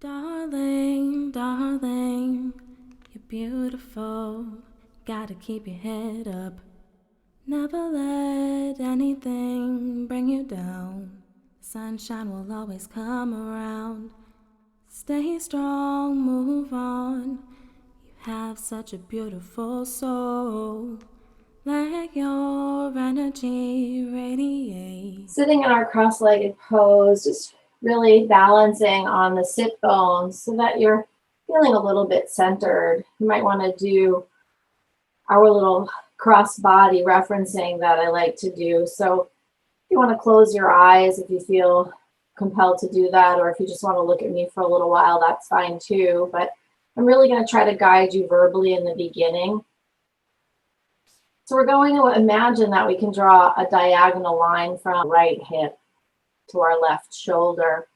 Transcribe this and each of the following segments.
Darling, darling, you're beautiful. Gotta keep your head up. Never let anything bring you down. Sunshine will always come around. Stay strong, move on. You have such a beautiful soul. Let your energy radiate. Sitting in our cross-legged pose, just really balancing on the sit bones so that you're feeling a little bit centered. You might want to do our little cross body referencing that I like to do. So if you want to close your eyes, if you feel compelled to do that, or if you just want to look at me for a little while, that's fine too. But I'm really going to try to guide you verbally in the beginning. So we're going to imagine that we can draw a diagonal line from right hip to our left shoulder,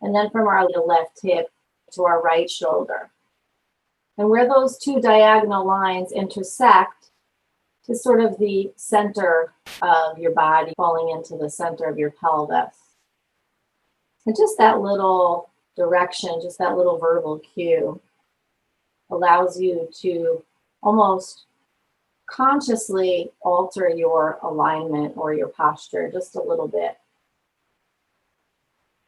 and then from our left hip to our right shoulder. And where those two diagonal lines intersect is sort of the center of your body, falling into the center of your pelvis. And just that little direction, just that little verbal cue allows you to almost consciously alter your alignment or your posture just a little bit.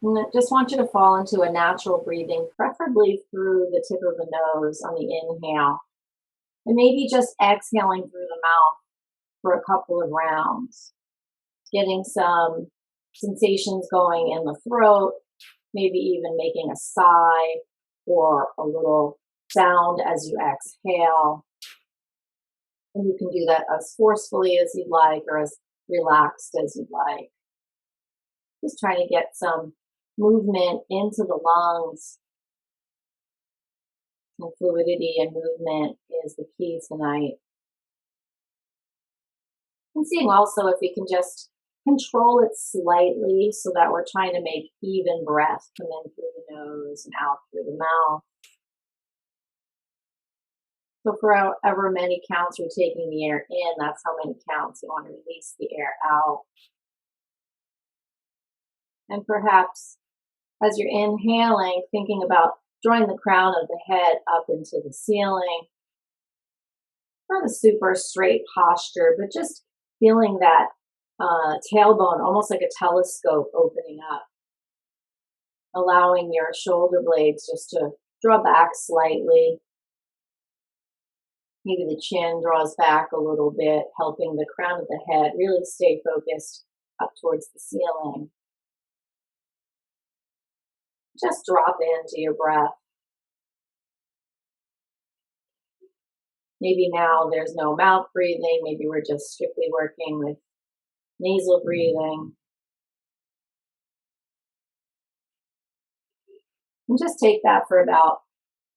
And I just want you to fall into a natural breathing, preferably through the tip of the nose on the inhale. And maybe just exhaling through the mouth for a couple of rounds. Getting some sensations going in the throat, maybe even making a sigh or a little sound as you exhale. And you can do that as forcefully as you'd like or as relaxed as you'd like. Just trying to get some movement into the lungs. And fluidity and movement is the key tonight. And seeing also if we can just control it slightly so that we're trying to make even breath come in through the nose and out through the mouth. So for however many counts you're taking the air in, that's how many counts you want to release the air out. And perhaps as you're inhaling, thinking about drawing the crown of the head up into the ceiling. Not a super straight posture, but just feeling that tailbone, almost like a telescope opening up. Allowing your shoulder blades just to draw back slightly. Maybe the chin draws back a little bit, helping the crown of the head really stay focused up towards the ceiling. Just drop into your breath. Maybe now there's no mouth breathing. Maybe we're just strictly working with nasal breathing. And just take that for about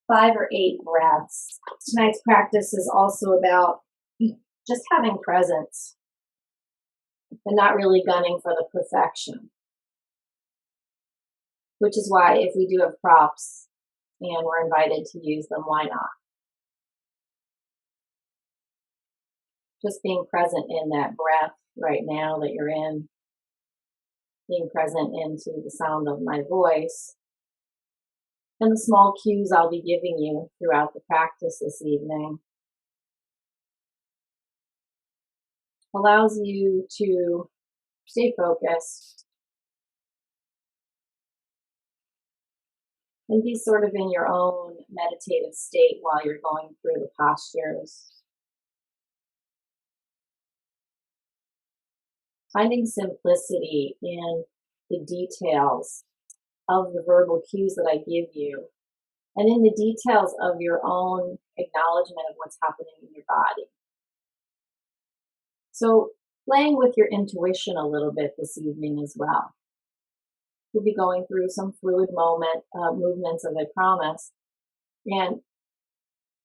5 or 8 breaths. Tonight's practice is also about just having presence and not really gunning for the perfection. Which is why if we do have props and we're invited to use them, why not? Just being present in that breath right now that you're in, being present into the sound of my voice, and the small cues I'll be giving you throughout the practice this evening allows you to stay focused and be sort of in your own meditative state while you're going through the postures. Finding simplicity in the details of the verbal cues that I give you, and in the details of your own acknowledgement of what's happening in your body. So playing with your intuition a little bit this evening as well. We'll be going through some fluid movements, as I promised. And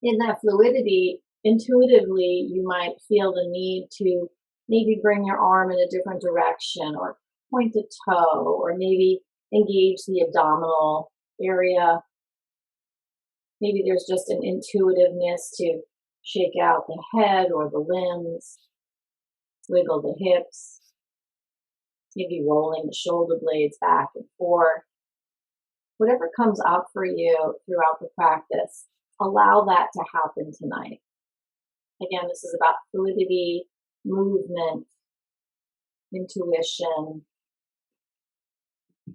in that fluidity, intuitively, you might feel the need to maybe bring your arm in a different direction or point a toe or maybe engage the abdominal area. Maybe there's just an intuitiveness to shake out the head or the limbs, wiggle the hips, maybe rolling the shoulder blades back and forth. Whatever comes up for you throughout the practice, allow that to happen tonight. Again, this is about fluidity, movement, intuition,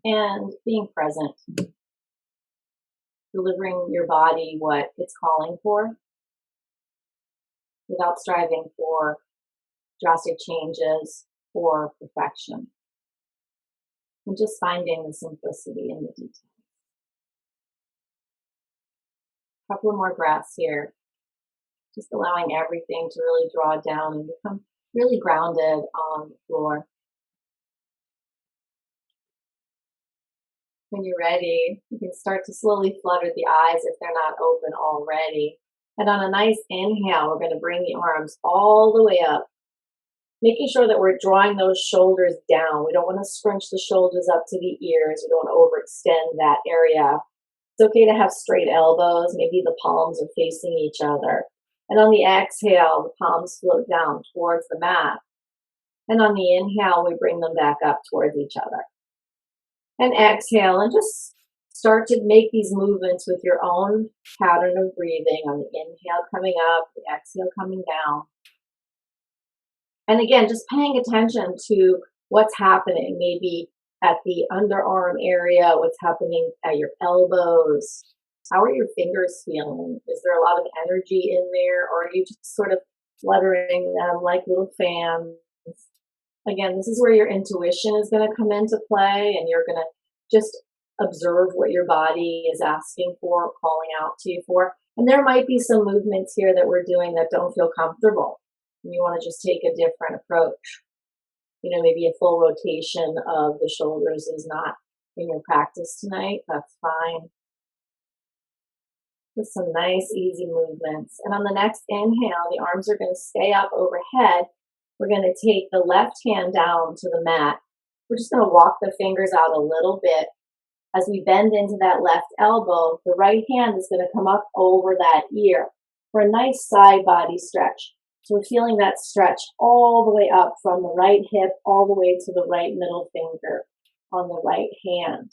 and being present, delivering your body what it's calling for without striving for drastic changes or perfection. And just finding the simplicity in the details. A couple of more breaths here. Just allowing everything to really draw down and become really grounded on the floor. When you're ready, you can start to slowly flutter the eyes if they're not open already. And on a nice inhale, we're going to bring the arms all the way up, making sure that we're drawing those shoulders down. We don't want to scrunch the shoulders up to the ears. We don't want to overextend that area. It's okay to have straight elbows. Maybe the palms are facing each other. And on the exhale, the palms float down towards the mat. And on the inhale, we bring them back up towards each other. And exhale, and just start to make these movements with your own pattern of breathing. On the inhale coming up, the exhale coming down. And again, just paying attention to what's happening, maybe at the underarm area, what's happening at your elbows. How are your fingers feeling? Is there a lot of energy in there, or are you just sort of fluttering them like little fans? Again, this is where your intuition is going to come into play, and you're going to just observe what your body is asking for, calling out to you for. And there might be some movements here that we're doing that don't feel comfortable, and you want to just take a different approach. You know, maybe a full rotation of the shoulders is not in your practice tonight. That's fine. Just some nice, easy movements. And on the next inhale, the arms are going to stay up overhead. We're going to take the left hand down to the mat. We're just going to walk the fingers out a little bit. As we bend into that left elbow, the right hand is going to come up over that ear for a nice side body stretch. So we're feeling that stretch all the way up from the right hip all the way to the right middle finger on the right hand.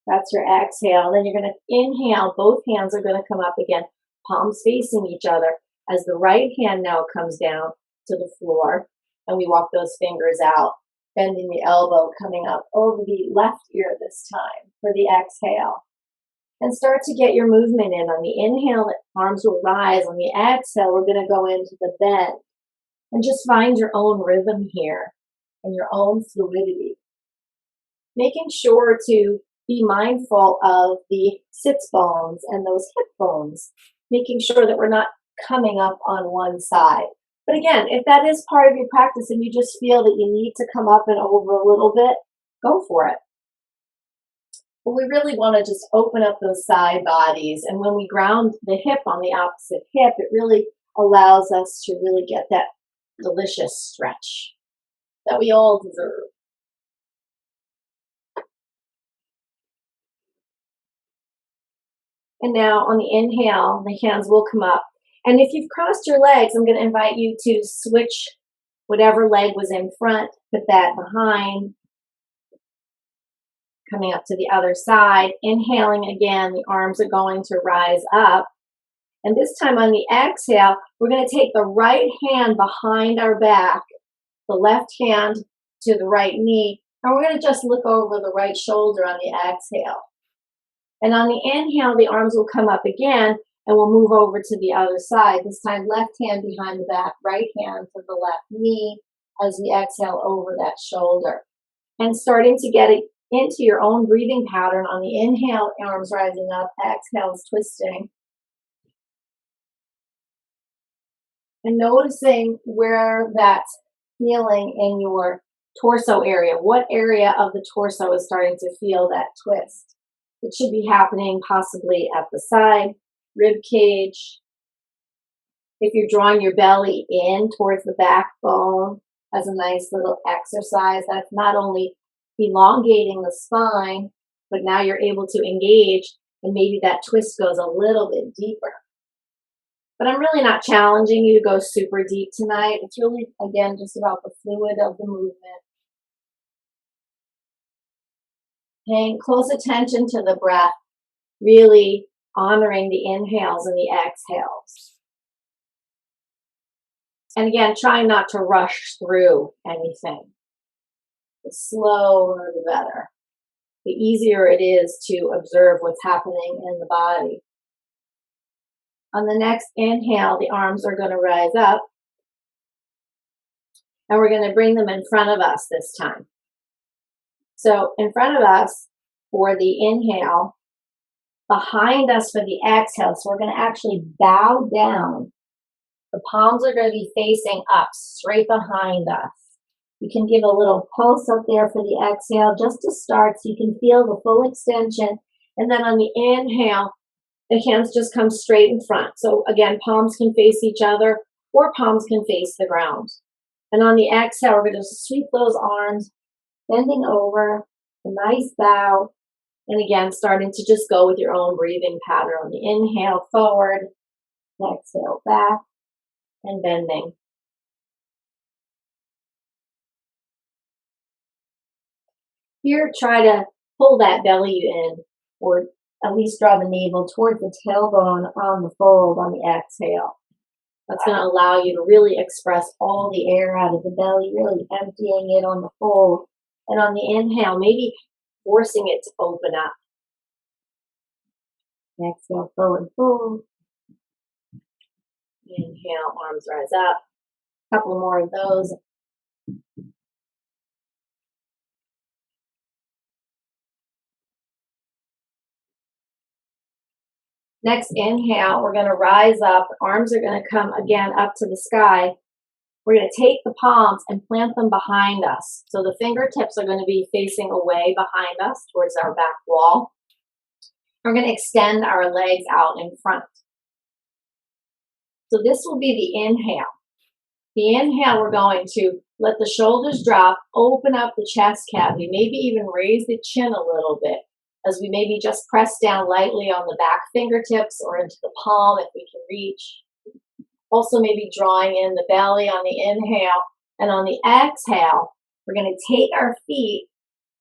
That's your exhale. Then you're going to inhale. Both hands are going to come up again, palms facing each other, as the right hand now comes down to the floor, and we walk those fingers out, bending the elbow, coming up over the left ear this time for the exhale. And start to get your movement in. On the inhale, the arms will rise. On the exhale, we're going to go into the bend. And just find your own rhythm here and your own fluidity. Making sure to be mindful of the sits bones and those hip bones. Making sure that we're not coming up on one side. But again, if that is part of your practice and you just feel that you need to come up and over a little bit, go for it. But we really want to just open up those side bodies. And when we ground the hip on the opposite hip, it really allows us to really get that delicious stretch that we all deserve. And now on the inhale, the hands will come up. And if you've crossed your legs, I'm going to invite you to switch whatever leg was in front, put that behind, coming up to the other side. Inhaling again, the arms are going to rise up. And this time on the exhale, we're going to take the right hand behind our back, the left hand to the right knee, and we're going to just look over the right shoulder on the exhale. And on the inhale, the arms will come up again, and we'll move over to the other side. This time, left hand behind the back, right hand to the left knee as we exhale over that shoulder. And starting to get it into your own breathing pattern. On the inhale, arms rising up, exhale is twisting. And noticing where that's feeling in your torso area. What area of the torso is starting to feel that twist? It should be happening possibly at the side, rib cage. If you're drawing your belly in towards the backbone as a nice little exercise, that's not only elongating the spine, but now you're able to engage, and maybe that twist goes a little bit deeper. But I'm really not challenging you to go super deep tonight. It's really, again, just about the fluid of the movement. Paying close attention to the breath, really honoring the inhales and the exhales. And again, trying not to rush through anything. The slower, the better. The easier it is to observe what's happening in the body. On the next inhale, the arms are going to rise up. And we're going to bring them in front of us this time. So in front of us for the inhale, behind us for the exhale. So we're going to actually bow down. The palms are going to be facing up, straight behind us. You can give a little pulse up there for the exhale just to start so you can feel the full extension. And then on the inhale, the hands just come straight in front. So again, palms can face each other or palms can face the ground. And on the exhale, we're going to sweep those arms, bending over, a nice bow. And again, starting to just go with your own breathing pattern. On the inhale, forward, exhale, back, and bending. Here, try to pull that belly in, or at least draw the navel towards the tailbone on the fold on the exhale. That's going to allow you to really express all the air out of the belly, really emptying it on the fold. And on the inhale, maybe forcing it to open up. Exhale, forward fold. Inhale, arms rise up. A couple more of those. Next inhale, we're going to rise up. Arms are going to come again up to the sky. We're going to take the palms and plant them behind us. So the fingertips are going to be facing away behind us towards our back wall. We're going to extend our legs out in front. So this will be the inhale. The inhale, we're going to let the shoulders drop, open up the chest cavity, maybe even raise the chin a little bit as we maybe just press down lightly on the back fingertips or into the palm if we can reach. Also maybe drawing in the belly on the inhale, and on the exhale, we're going to take our feet,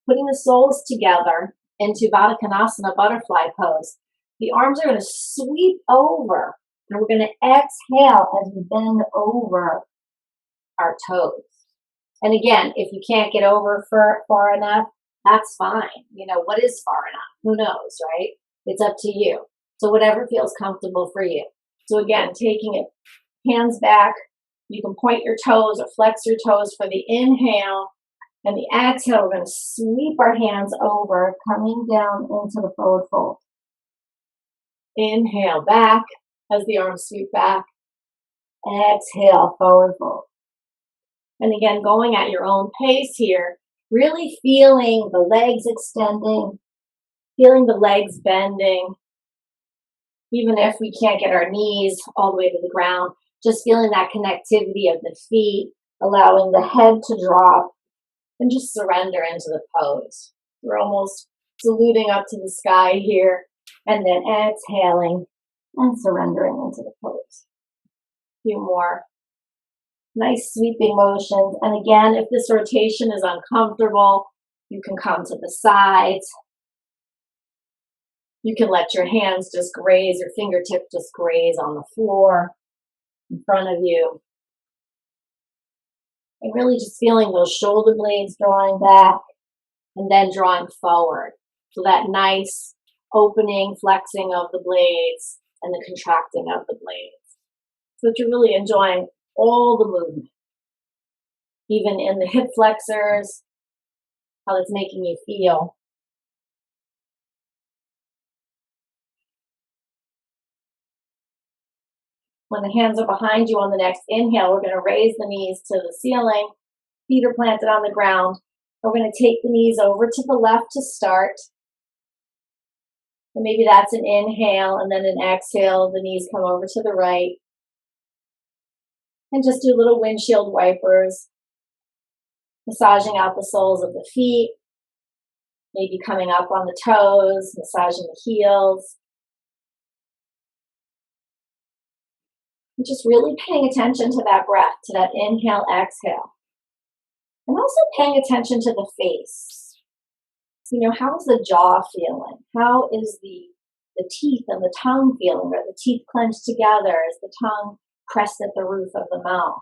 putting the soles together into Baddha Konasana, butterfly pose. The arms are going to sweep over, and we're going to exhale as we bend over our toes. And again, if you can't get over far enough, that's fine. You know, what is far enough? Who knows, right? It's up to you. So whatever feels comfortable for you. So again, taking it, hands back. You can point your toes or flex your toes for the inhale. And the exhale, we're going to sweep our hands over, coming down into the forward fold. Inhale back as the arms sweep back. Exhale, forward fold. And again, going at your own pace here, really feeling the legs extending, feeling the legs bending. Even if we can't get our knees all the way to the ground, just feeling that connectivity of the feet, allowing the head to drop, and just surrender into the pose. We're almost saluting up to the sky here, and then exhaling and surrendering into the pose. A few more. Nice sweeping motions. And again, if this rotation is uncomfortable, you can come to the sides. You can let your hands just graze, your fingertips just graze on the floor in front of you. And really just feeling those shoulder blades drawing back and then drawing forward. So that nice opening, flexing of the blades and the contracting of the blades. So that you're really enjoying all the movement, even in the hip flexors, how it's making you feel. When the hands are behind you on the next inhale, we're going to raise the knees to the ceiling, feet are planted on the ground. We're going to take the knees over to the left to start. And maybe that's an inhale, and then an exhale, the knees come over to the right. And just do little windshield wipers, massaging out the soles of the feet, maybe coming up on the toes, massaging the heels. And just really paying attention to that breath, to that inhale, exhale. And also paying attention to the face. How's the jaw feeling? How is the teeth and the tongue feeling? Are the teeth clenched together? Is the tongue pressed at the roof of the mouth?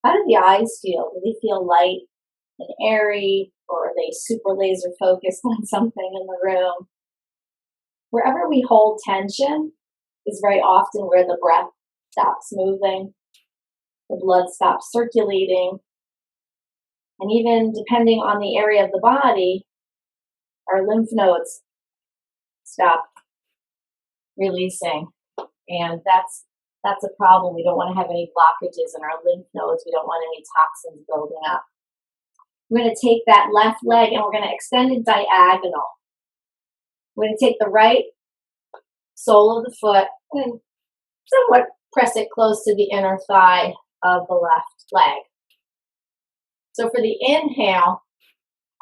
How do the eyes feel? Do they feel light and airy, or are they super laser focused on something in the room? Wherever we hold tension is very often where the breath stops moving, the blood stops circulating, and even depending on the area of the body, our lymph nodes stop releasing. And that's a problem. We don't want to have any blockages in our lymph nodes. We don't want any toxins building up. We're going to take that left leg and we're going to extend it diagonal. We're going to take the right sole of the foot and somewhat press it close to the inner thigh of the left leg. So for the inhale,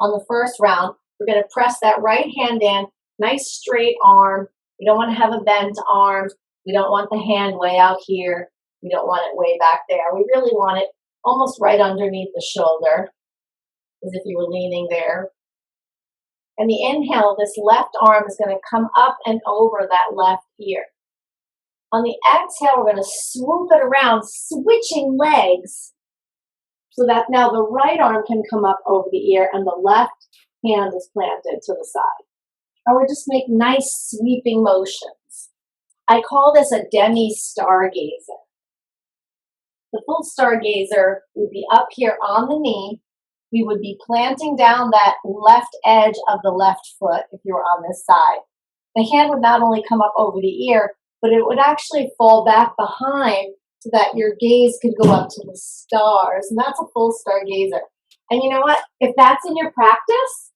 on the first round, we're going to press that right hand in, nice straight arm. We don't want to have a bent arm. We don't want the hand way out here. We don't want it way back there. We really want it almost right underneath the shoulder, as if you were leaning there. And the inhale, this left arm is going to come up and over that left ear. On the exhale, we're going to swoop it around, switching legs, so that now the right arm can come up over the ear and the left hand is planted to the side. And we're just make nice sweeping motions. I call this a demi-stargazer. The full stargazer would be up here on the knee. We would be planting down that left edge of the left foot if you were on this side. The hand would not only come up over the ear, but it would actually fall back behind so that your gaze could go up to the stars. And that's a full stargazer. And you know what? If that's in your practice,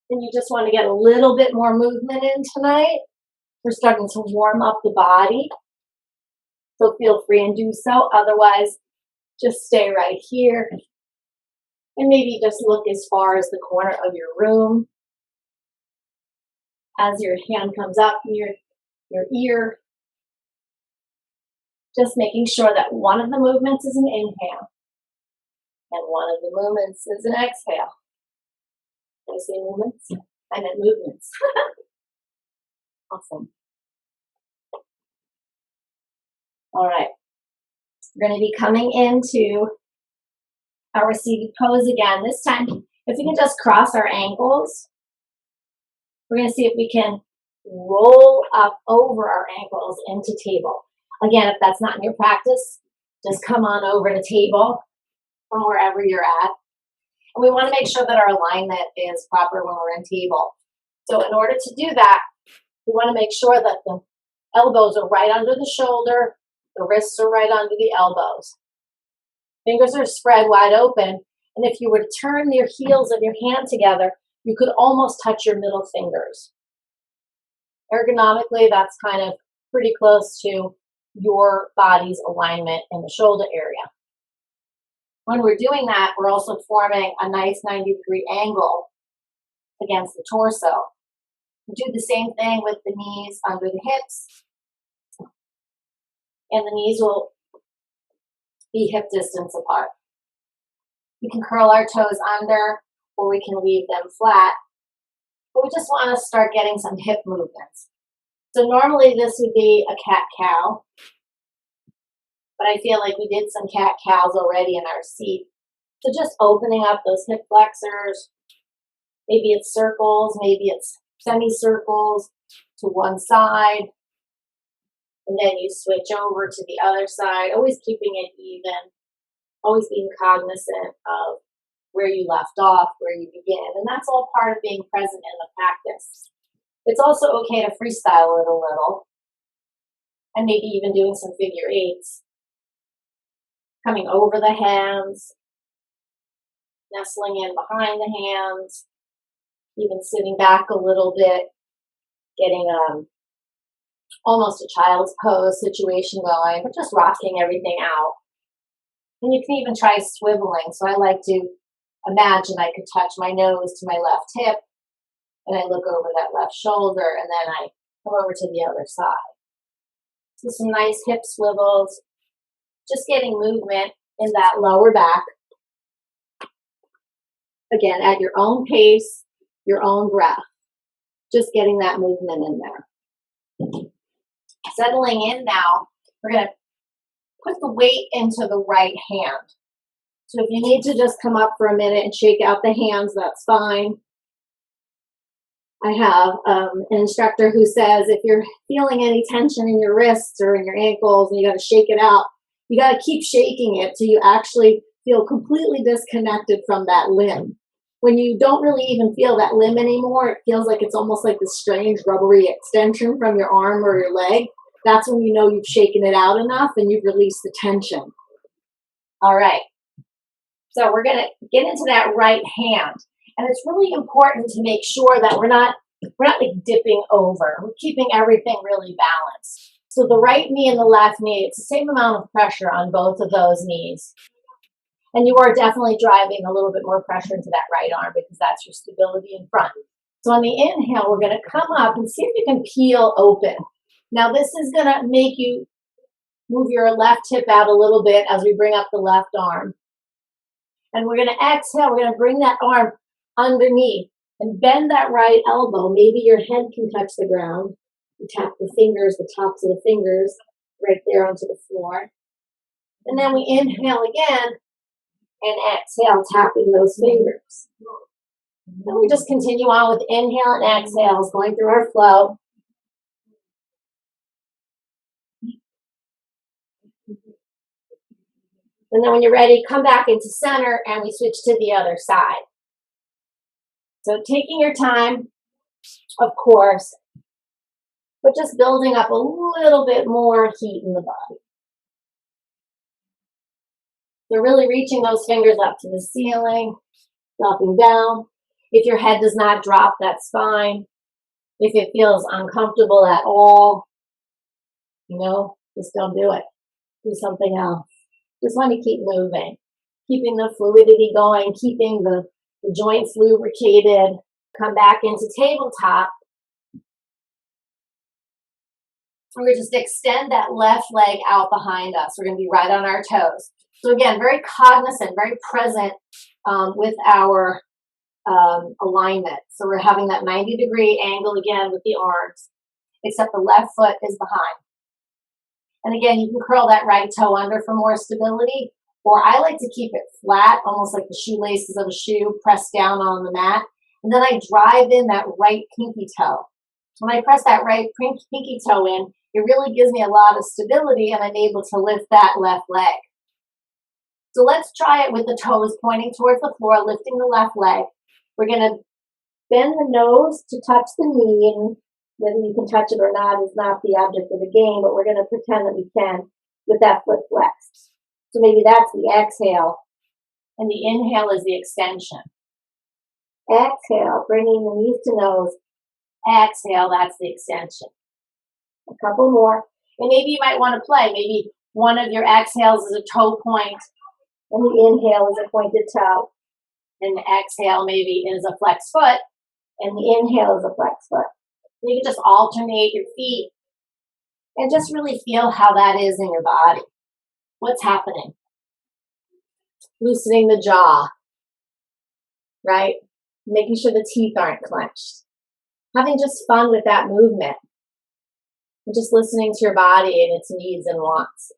and you just want to get a little bit more movement in tonight, we're starting to warm up the body. So feel free and do so. Otherwise, just stay right here. And maybe just look as far as the corner of your room as your hand comes up near your ear. Just making sure that one of the movements is an inhale and one of the movements is an exhale. Did I say movements? I meant movements. Awesome. All right. We're going to be coming into our seated pose again. This time, if we can just cross our ankles, we're going to see if we can roll up over our ankles into table. Again, if that's not in your practice, just come on over to table from wherever you're at. And we want to make sure that our alignment is proper when we're in table. So in order to do that, we want to make sure that the elbows are right under the shoulder, the wrists are right under the elbows. Fingers are spread wide open, and if you were to turn your heels of your hand together, you could almost touch your middle fingers. Ergonomically, that's kind of pretty close to your body's alignment in the shoulder area. When we're doing that, we're also forming a nice 90-degree angle against the torso. We do the same thing with the knees under the hips, and the knees will be hip distance apart. We can curl our toes under, or we can leave them flat, but we just want to start getting some hip movements. So normally this would be a cat-cow, but I feel like we did some cat-cows already in our seat. So just opening up those hip flexors. Maybe it's circles, maybe it's semicircles to one side, and then you switch over to the other side, always keeping it even, always being cognizant of where you left off, where you begin, and that's all part of being present in the practice. It's also okay to freestyle it a little, and maybe even doing some figure eights. Coming over the hands, nestling in behind the hands, even sitting back a little bit, getting almost a child's pose situation going, but just rocking everything out. And you can even try swiveling. So I like to imagine I could touch my nose to my left hip, and I look over that left shoulder, and then I come over to the other side. So some nice hip swivels, just getting movement in that lower back. Again, at your own pace, your own breath. Just getting that movement in there. Settling in now, we're going to put the weight into the right hand. So if you need to just come up for a minute and shake out the hands, that's fine. I have an instructor who says if you're feeling any tension in your wrists or in your ankles and you got to shake it out, you got to keep shaking it till you actually feel completely disconnected from that limb. When you don't really even feel that limb anymore, it feels like it's almost like this strange rubbery extension from your arm or your leg. That's when you know you've shaken it out enough and you've released the tension. All right. So we're going to get into that right hand. And it's really important to make sure that we're not like dipping over. We're keeping everything really balanced. So the right knee and the left knee, it's the same amount of pressure on both of those knees. And you are definitely driving a little bit more pressure into that right arm because that's your stability in front. So on the inhale, we're going to come up and see if you can peel open. Now this is going to make you move your left hip out a little bit as we bring up the left arm. And we're going to exhale. We're going to bring that arm underneath and bend that right elbow. Maybe your head can touch the ground. You tap the fingers, the tops of the fingers right there onto the floor. And then we inhale again and exhale, tapping those fingers. And we just continue on with inhale and exhales, going through our flow. And then when you're ready, come back into center and we switch to the other side. So taking your time, of course, but just building up a little bit more heat in the body. So really reaching those fingers up to the ceiling, dropping down. If your head does not drop, that's fine. If it feels uncomfortable at all, just don't do it. Do something else. Just want to keep moving, keeping the fluidity going, keeping the joints lubricated. Come back into tabletop. And we just extend that left leg out behind us. We're going to be right on our toes. So again, very cognizant, very present with our alignment. So we're having that 90-degree angle again with the arms, except the left foot is behind. And again, you can curl that right toe under for more stability, or I like to keep it flat, almost like the shoelaces of a shoe pressed down on the mat. And then I drive in that right pinky toe. When I press that right pinky toe in, it really gives me a lot of stability and I'm able to lift that left leg. So let's try it with the toes pointing towards the floor, lifting the left leg. We're going to bend the nose to touch the knee, and whether you can touch it or not is not the object of the game, but we're going to pretend that we can with that foot flexed. So maybe that's the exhale, and the inhale is the extension. Exhale, bringing the knees to nose. Exhale, that's the extension. A couple more. And maybe you might want to play. Maybe one of your exhales is a toe point, and the inhale is a pointed toe. And the exhale maybe is a flexed foot, and the inhale is a flexed foot. You can just alternate your feet and just really feel how that is in your body. What's happening? Loosening the jaw, right? Making sure the teeth aren't clenched. Having just fun with that movement. And just listening to your body and its needs and wants.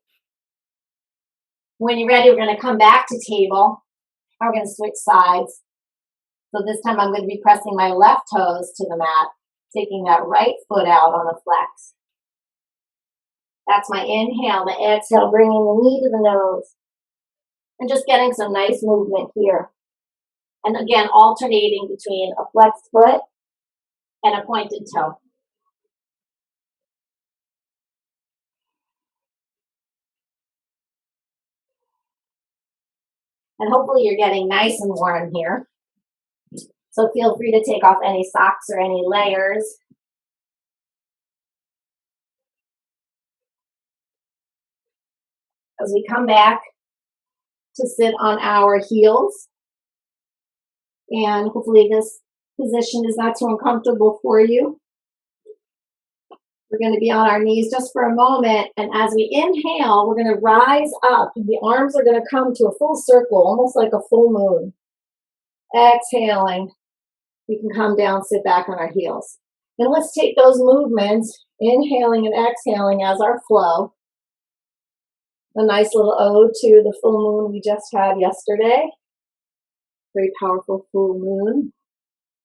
When you're ready, we're going to come back to table. And we're going to switch sides. So this time I'm going to be pressing my left toes to the mat, taking that right foot out on a flex. That's my inhale. The exhale, bringing the knee to the nose. And just getting some nice movement here. And again, alternating between a flexed foot and a pointed toe. And hopefully you're getting nice and warm here. So feel free to take off any socks or any layers. As we come back to sit on our heels. And hopefully this position is not too uncomfortable for you. We're going to be on our knees just for a moment. And as we inhale, we're going to rise up. And the arms are going to come to a full circle, almost like a full moon. Exhaling. We can come down, sit back on our heels. And let's take those movements, inhaling and exhaling as our flow. A nice little ode to the full moon we just had yesterday. Very powerful full moon.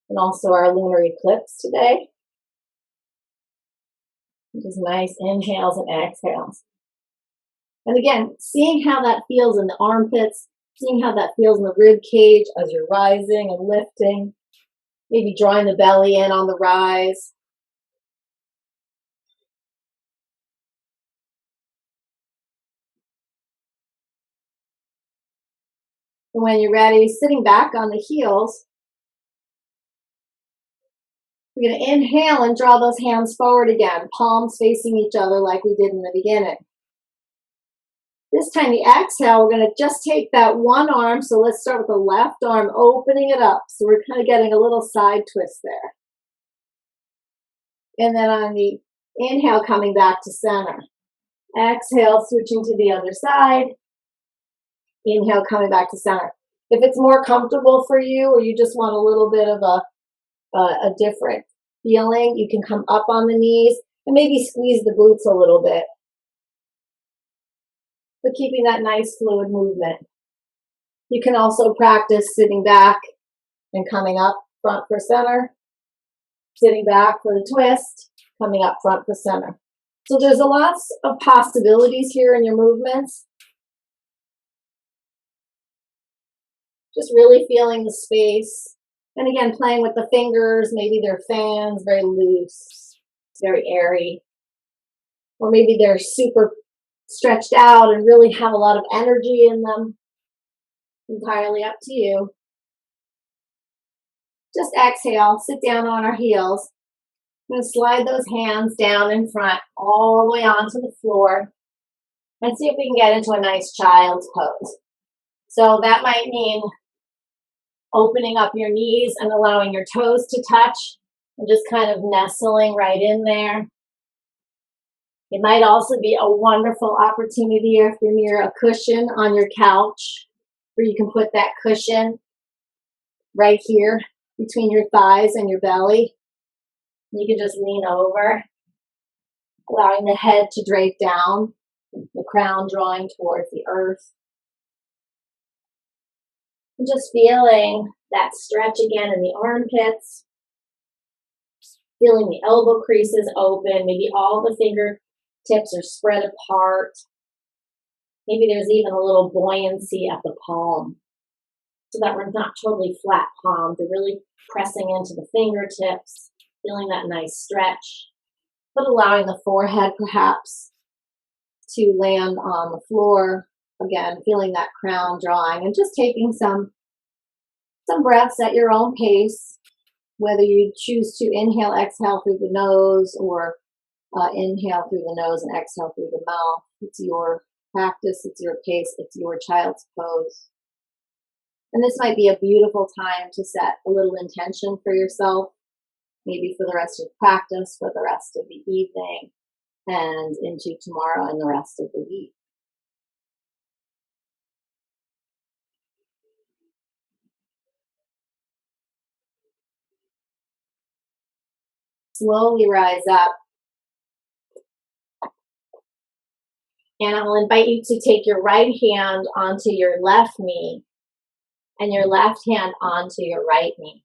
And also our lunar eclipse today. Just nice inhales and exhales. And again, seeing how that feels in the armpits, seeing how that feels in the rib cage as you're rising and lifting. Maybe drawing the belly in on the rise. And when you're ready, sitting back on the heels, we're going to inhale and draw those hands forward again, palms facing each other like we did in the beginning. This time the exhale, we're going to just take that one arm. So let's start with the left arm, opening it up. So we're kind of getting a little side twist there. And then on the inhale, coming back to center. Exhale, switching to the other side. Inhale, coming back to center. If it's more comfortable for you, or you just want a little bit of a different feeling, you can come up on the knees and maybe squeeze the glutes a little bit. But keeping that nice fluid movement. You can also practice sitting back and coming up front for center. Sitting back for the twist, coming up front for center. So there's lots of possibilities here in your movements. Just really feeling the space. And again, playing with the fingers. Maybe they're fans, very loose, very airy. Or maybe they're super stretched out and really have a lot of energy in them. Entirely up to you. Just exhale, sit down on our heels. I'm going to slide those hands down in front, all the way onto the floor. And see if we can get into a nice child's pose. So that might mean opening up your knees and allowing your toes to touch and just kind of nestling right in there. It might also be a wonderful opportunity if you're near a cushion on your couch, where you can put that cushion right here between your thighs and your belly. You can just lean over, allowing the head to drape down, the crown drawing towards the earth. And just feeling that stretch again in the armpits, feeling the elbow creases open, maybe all the fingertips are spread apart. Maybe there's even a little buoyancy at the palm, so that we're not totally flat palmed. They're really pressing into the fingertips, feeling that nice stretch, but allowing the forehead perhaps to land on the floor. Again, feeling that crown drawing and just taking some breaths at your own pace, whether you choose to inhale, exhale through the nose, or inhale through the nose and exhale through the mouth. It's your practice, it's your pace, it's your child's pose. And this might be a beautiful time to set a little intention for yourself, maybe for the rest of the practice, for the rest of the evening, and into tomorrow and the rest of the week. Slowly rise up. And I'll invite you to take your right hand onto your left knee and your left hand onto your right knee.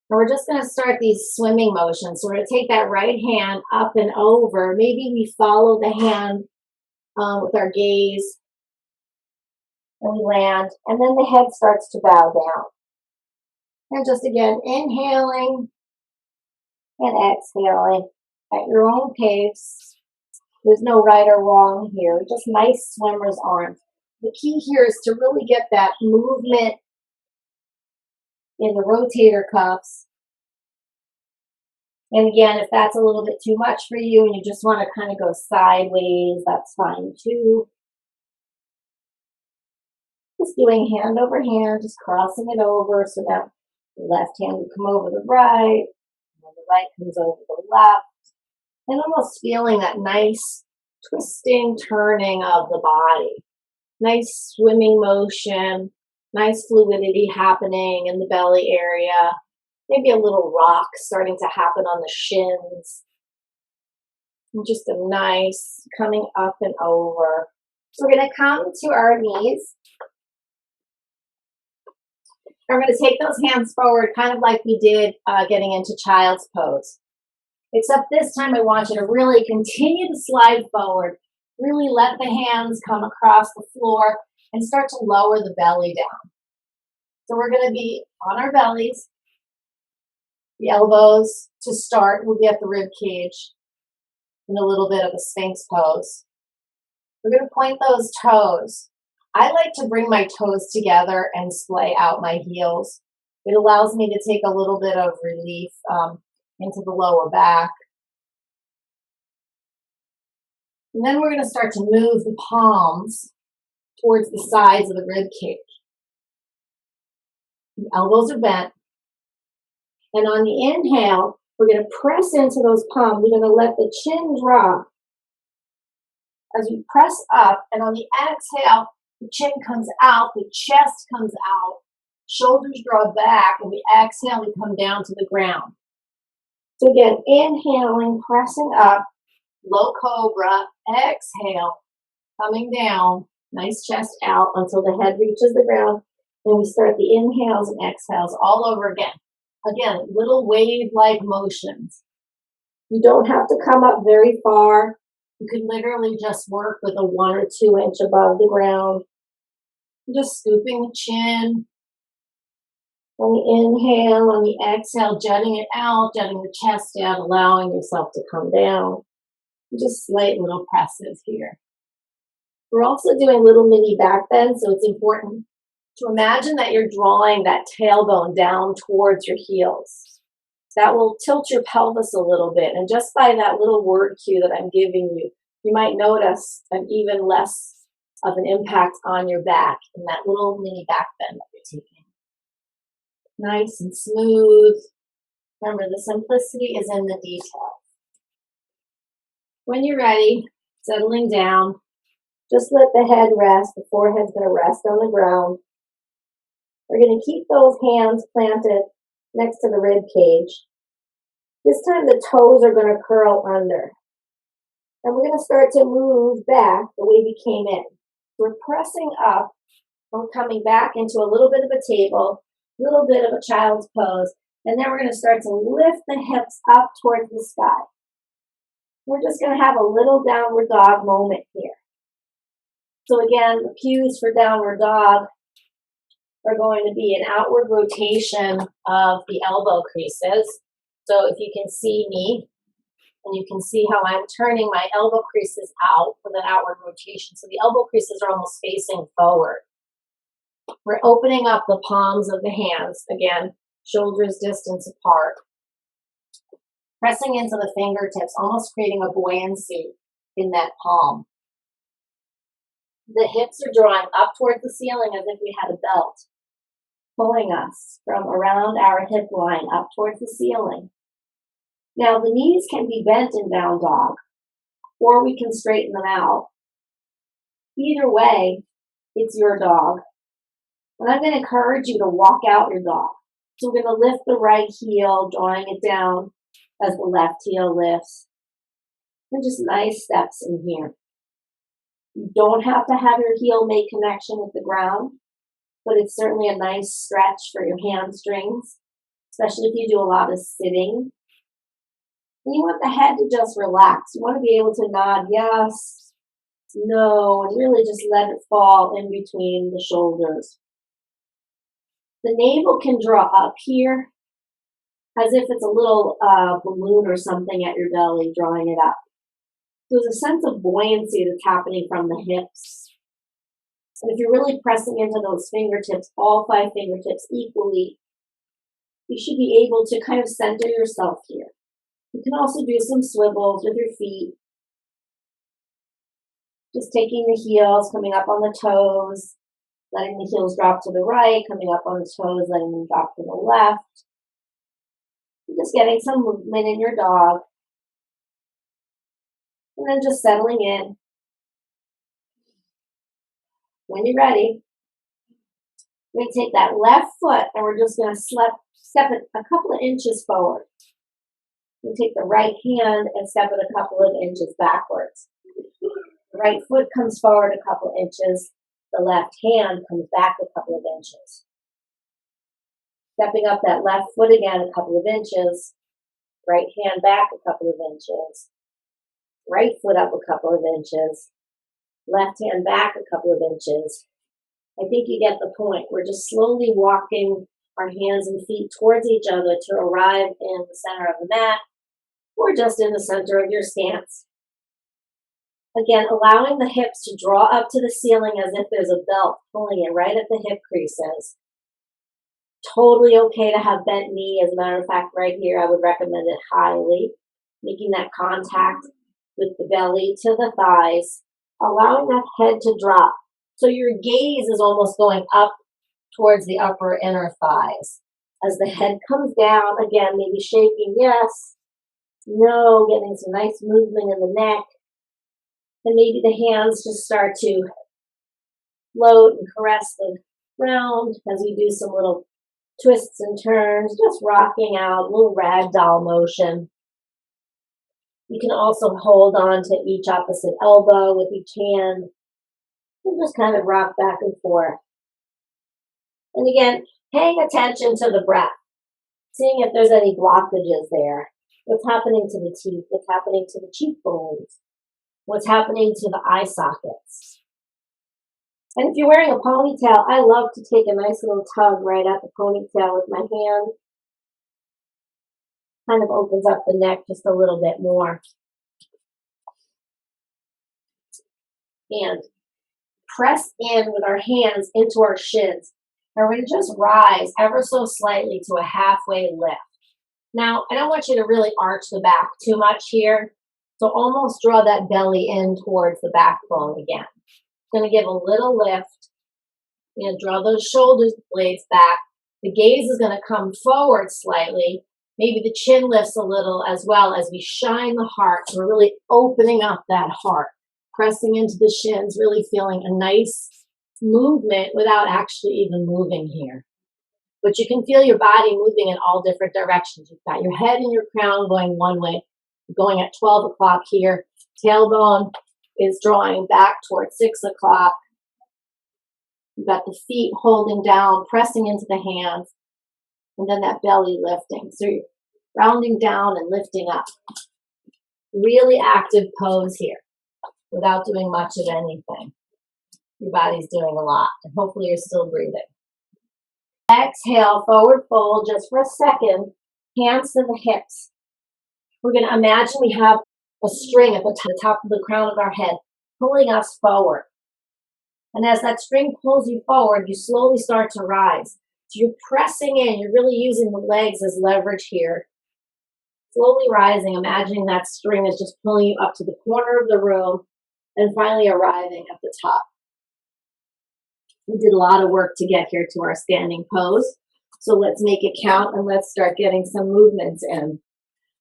And we're just going to start these swimming motions. So we're going to take that right hand up and over. Maybe we follow the hand with our gaze. And we land. And then the head starts to bow down. And just again, inhaling and exhaling at your own pace. There's no right or wrong here. Just nice swimmer's arms. The key here is to really get that movement in the rotator cuffs. And again, if that's a little bit too much for you and you just want to kind of go sideways, that's fine too. Just doing hand over hand, just crossing it over so that the left hand would come over the right, and the right comes over the left. And almost feeling that nice twisting, turning of the body. Nice swimming motion Nice fluidity happening in the belly area. Maybe a little rock starting to happen on the shins. And just a nice coming up and over. So we're going to come to our knees. We're going to take those hands forward, kind of like we did getting into child's pose. Except this time I want you to really continue to slide forward. Really let the hands come across the floor and start to lower the belly down. So we're going to be on our bellies. The elbows to start will be at the rib cage in a little bit of a Sphinx pose. We're going to point those toes. I like to bring my toes together and splay out my heels. It allows me to take a little bit of relief into the lower back. And then we're going to start to move the palms towards the sides of the rib cage. The elbows are bent. And on the inhale, we're going to press into those palms. We're going to let the chin drop as we press up. And on the exhale, the chin comes out, the chest comes out, shoulders draw back, and we exhale, we come down to the ground. So again, inhaling, pressing up, low cobra, exhale, coming down, nice chest out until the head reaches the ground. And we start the inhales and exhales all over again. Again, little wave-like motions. You don't have to come up very far. You can literally just work with a 1 or 2 inch above the ground. Just scooping the chin. On the inhale, on the exhale, jutting it out, jutting the chest out, allowing yourself to come down. Just slight little presses here. We're also doing little mini back bends, so it's important to imagine that you're drawing that tailbone down towards your heels. That will tilt your pelvis a little bit, and just by that little word cue that I'm giving you, you might notice an even less of an impact on your back in that little mini back bend that you're taking. Nice and smooth. Remember, the simplicity is in the detail. When you're ready, settling down, just let the head rest. The forehead's going to rest on the ground. We're going to keep those hands planted next to the rib cage. This time the toes are going to curl under. And we're going to start to move back the way we came in. We're pressing up. We're coming back into a little bit of a table, a little bit of a child's pose. And then we're going to start to lift the hips up towards the sky. We're just going to have a little downward dog moment here. So again, the cues for downward dog are going to be an outward rotation of the elbow creases. So if you can see me, and you can see how I'm turning my elbow creases out with an outward rotation. So the elbow creases are almost facing forward. We're opening up the palms of the hands, again, shoulders distance apart. Pressing into the fingertips, almost creating a buoyancy in that palm. The hips are drawing up towards the ceiling as if we had a belt, pulling us from around our hip line up towards the ceiling. Now the knees can be bent in down dog, or we can straighten them out. Either way, it's your dog. And I'm going to encourage you to walk out your dog. So we're going to lift the right heel, drawing it down as the left heel lifts. And just nice steps in here. You don't have to have your heel make connection with the ground, but it's certainly a nice stretch for your hamstrings, especially if you do a lot of sitting. And you want the head to just relax. You want to be able to nod yes, no, and really just let it fall in between the shoulders. The navel can draw up here as if it's a little balloon or something at your belly, drawing it up. There's a sense of buoyancy that's happening from the hips. And if you're really pressing into those fingertips, all 5 fingertips equally, you should be able to kind of center yourself here. You can also do some swivels with your feet. Just taking the heels, coming up on the toes, letting the heels drop to the right, coming up on the toes, letting them drop to the left. Just getting some movement in your dog. And then just settling in. When you're ready, We're going to take that left foot and we're just going to step it a couple of inches forward. We take the right hand and step it a couple of inches backwards. The right foot comes forward a couple of inches. The left hand comes back a couple of inches. Stepping up that left foot again a couple of inches. Right hand back a couple of inches. Right foot up a couple of inches. Left hand back a couple of inches. I think you get the point. We're just slowly walking our hands and feet towards each other to arrive in the center of the mat or just in the center of your stance. Again, allowing the hips to draw up to the ceiling as if there's a belt pulling it right at the hip creases. Totally okay to have bent knee. As a matter of fact, right here, I would recommend it highly. Making that contact with the belly to the thighs, allowing that head to drop. So your gaze is almost going up towards the upper inner thighs. As the head comes down, again, maybe shaking yes, no, getting some nice movement in the neck. And maybe the hands just start to float and caress the ground as we do some little twists and turns, just rocking out, a little ragdoll motion. You can also hold on to each opposite elbow with each hand and just kind of rock back and forth. And again, paying attention to the breath, seeing if there's any blockages there. What's happening to the teeth? What's happening to the cheekbones? What's happening to the eye sockets? And if you're wearing a ponytail, I love to take a nice little tug right at the ponytail with my hand. Kind of opens up the neck just a little bit more. And press in with our hands into our shins. And we're going to just rise ever so slightly to a halfway lift. Now, I don't want you to really arch the back too much here. So almost draw that belly in towards the backbone again. Going to give a little lift. You're going to draw those shoulder blades back. The gaze is going to come forward slightly. Maybe the chin lifts a little as well as we shine the heart. So we're really opening up that heart, pressing into the shins, really feeling a nice movement without actually even moving here. But you can feel your body moving in all different directions. You've got your head and your crown going one way, going at 12 o'clock here. Tailbone is drawing back towards 6 o'clock. You've got the feet holding down, pressing into the hands, and then that belly lifting. So you're rounding down and lifting up. Really active pose here without doing much of anything. Your body's doing a lot, and hopefully you're still breathing. Exhale, forward fold just for a second. Hands to the hips. We're going to imagine we have a string at the top of the crown of our head, pulling us forward. And as that string pulls you forward, you slowly start to rise. So you're pressing in, you're really using the legs as leverage here. Slowly rising, imagining that string is just pulling you up to the corner of the room and finally arriving at the top. We did a lot of work to get here to our standing pose. So let's make it count and let's start getting some movements in.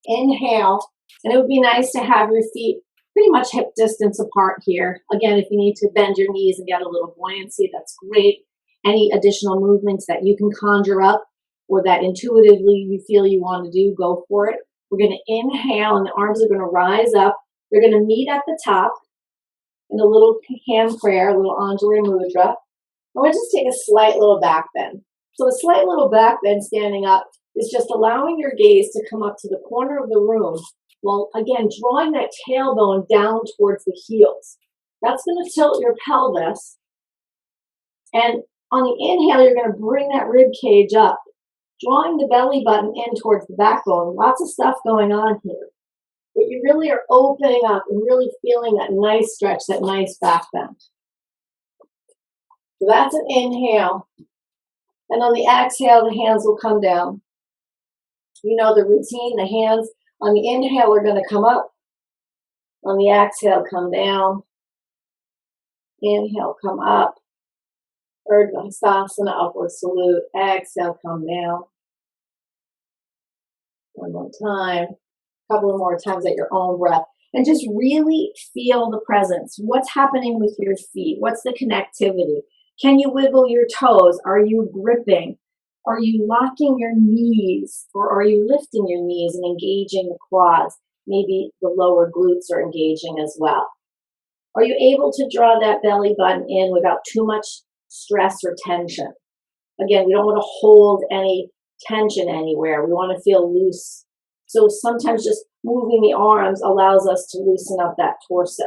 Inhale, and it would be nice to have your feet pretty much hip distance apart here. Again, if you need to bend your knees and get a little buoyancy, that's great. Any additional movements that you can conjure up or that intuitively you feel you want to do, go for it. We're going to inhale and the arms are going to rise up. They're going to meet at the top in a little hand prayer, a little Anjali Mudra. And we'll just take a slight little back bend. So a slight little back bend standing up is just allowing your gaze to come up to the corner of the room while, again, drawing that tailbone down towards the heels. That's going to tilt your pelvis. And on the inhale, you're going to bring that rib cage up, drawing the belly button in towards the backbone. Lots of stuff going on here. But you really are opening up and really feeling that nice stretch, that nice back bend. So that's an inhale. And on the exhale, the hands will come down. You know the routine, the hands on the inhale are going to come up. On the exhale, come down. Inhale, come up. Urdhva Hastasana, upward salute. Exhale, come down. One more time. A couple of more times at your own breath. And just really feel the presence. What's happening with your feet? What's the connectivity? Can you wiggle your toes? Are you gripping? Are you locking your knees, or are you lifting your knees and engaging the quads? Maybe the lower glutes are engaging as well. Are you able to draw that belly button in without too much stress or tension? Again, we don't want to hold any tension anywhere. We want to feel loose. So sometimes just moving the arms allows us to loosen up that torso.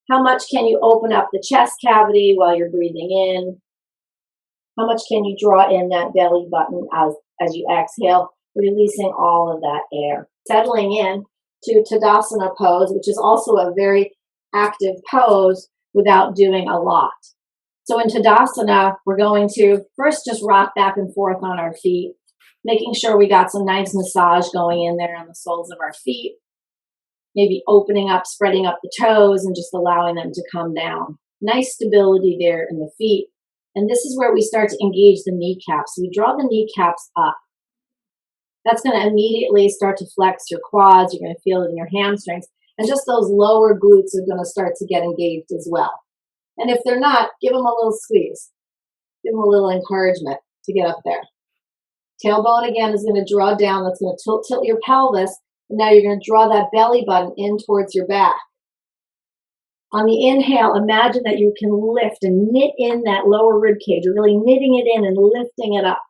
How much can you open up the chest cavity while you're breathing in? How much can you draw in that belly button as you exhale, releasing all of that air? Settling in to Tadasana pose, which is also a very active pose without doing a lot. So in Tadasana, we're going to first just rock back and forth on our feet, making sure we got some nice massage going in there on the soles of our feet. Maybe opening up, spreading up the toes and just allowing them to come down. Nice stability there in the feet. And this is where we start to engage the kneecaps. So we draw the kneecaps up. That's going to immediately start to flex your quads. You're going to feel it in your hamstrings. And just those lower glutes are going to start to get engaged as well. And if they're not, give them a little squeeze. Give them a little encouragement to get up there. Tailbone again is going to draw down. That's going to tilt your pelvis. And now you're going to draw that belly button in towards your back. On the inhale, imagine that you can lift and knit in that lower rib cage. You're really knitting it in and lifting it up.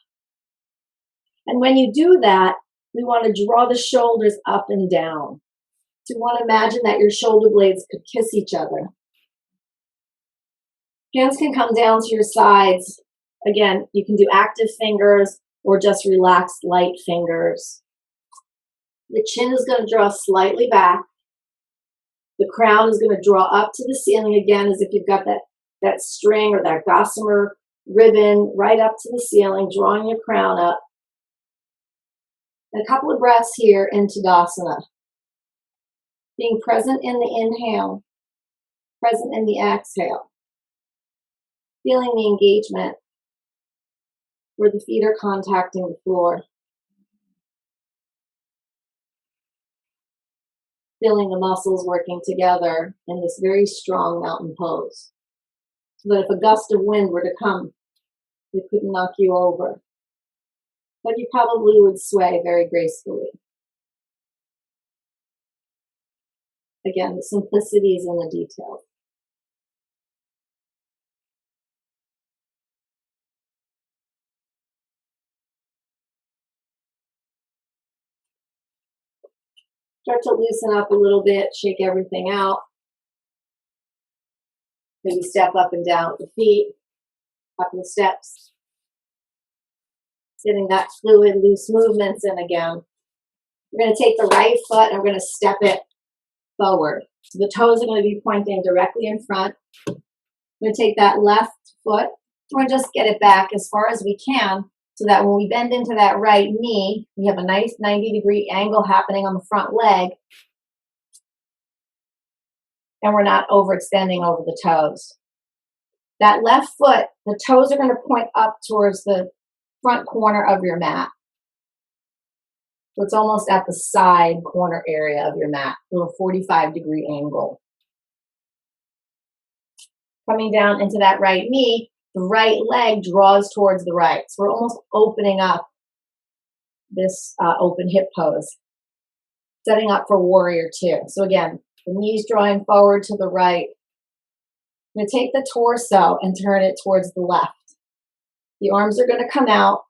And when you do that, we want to draw the shoulders up and down. So you want to imagine that your shoulder blades could kiss each other. Hands can come down to your sides. Again, you can do active fingers or just relaxed light fingers. The chin is going to draw slightly back. The crown is going to draw up to the ceiling again, as if you've got that string or that gossamer ribbon right up to the ceiling, drawing your crown up. And a couple of breaths here in Tadasana. Being present in the inhale, present in the exhale. Feeling the engagement where the feet are contacting the floor. Feeling the muscles working together in this very strong mountain pose. So that if a gust of wind were to come, it couldn't knock you over. But you probably would sway very gracefully. Again, the simplicity is in the details. Start to loosen up a little bit, shake everything out. Maybe step up and down with the feet, up the steps. Getting that fluid, loose movements in again. We're going to take the right foot and we're going to step it forward. So the toes are going to be pointing directly in front. We're going to take that left foot. We're going to just get it back as far as we can so that when we bend into that right knee, we have a nice 90-degree angle happening on the front leg. And we're not overextending over the toes. That left foot, the toes are going to point up towards the front corner of your mat. So it's almost at the side corner area of your mat, a little 45-degree angle. Coming down into that right knee, the right leg draws towards the right. So we're almost opening up this open hip pose, setting up for warrior two. So again, the knees drawing forward to the right. I'm going to take the torso and turn it towards the left. The arms are going to come out,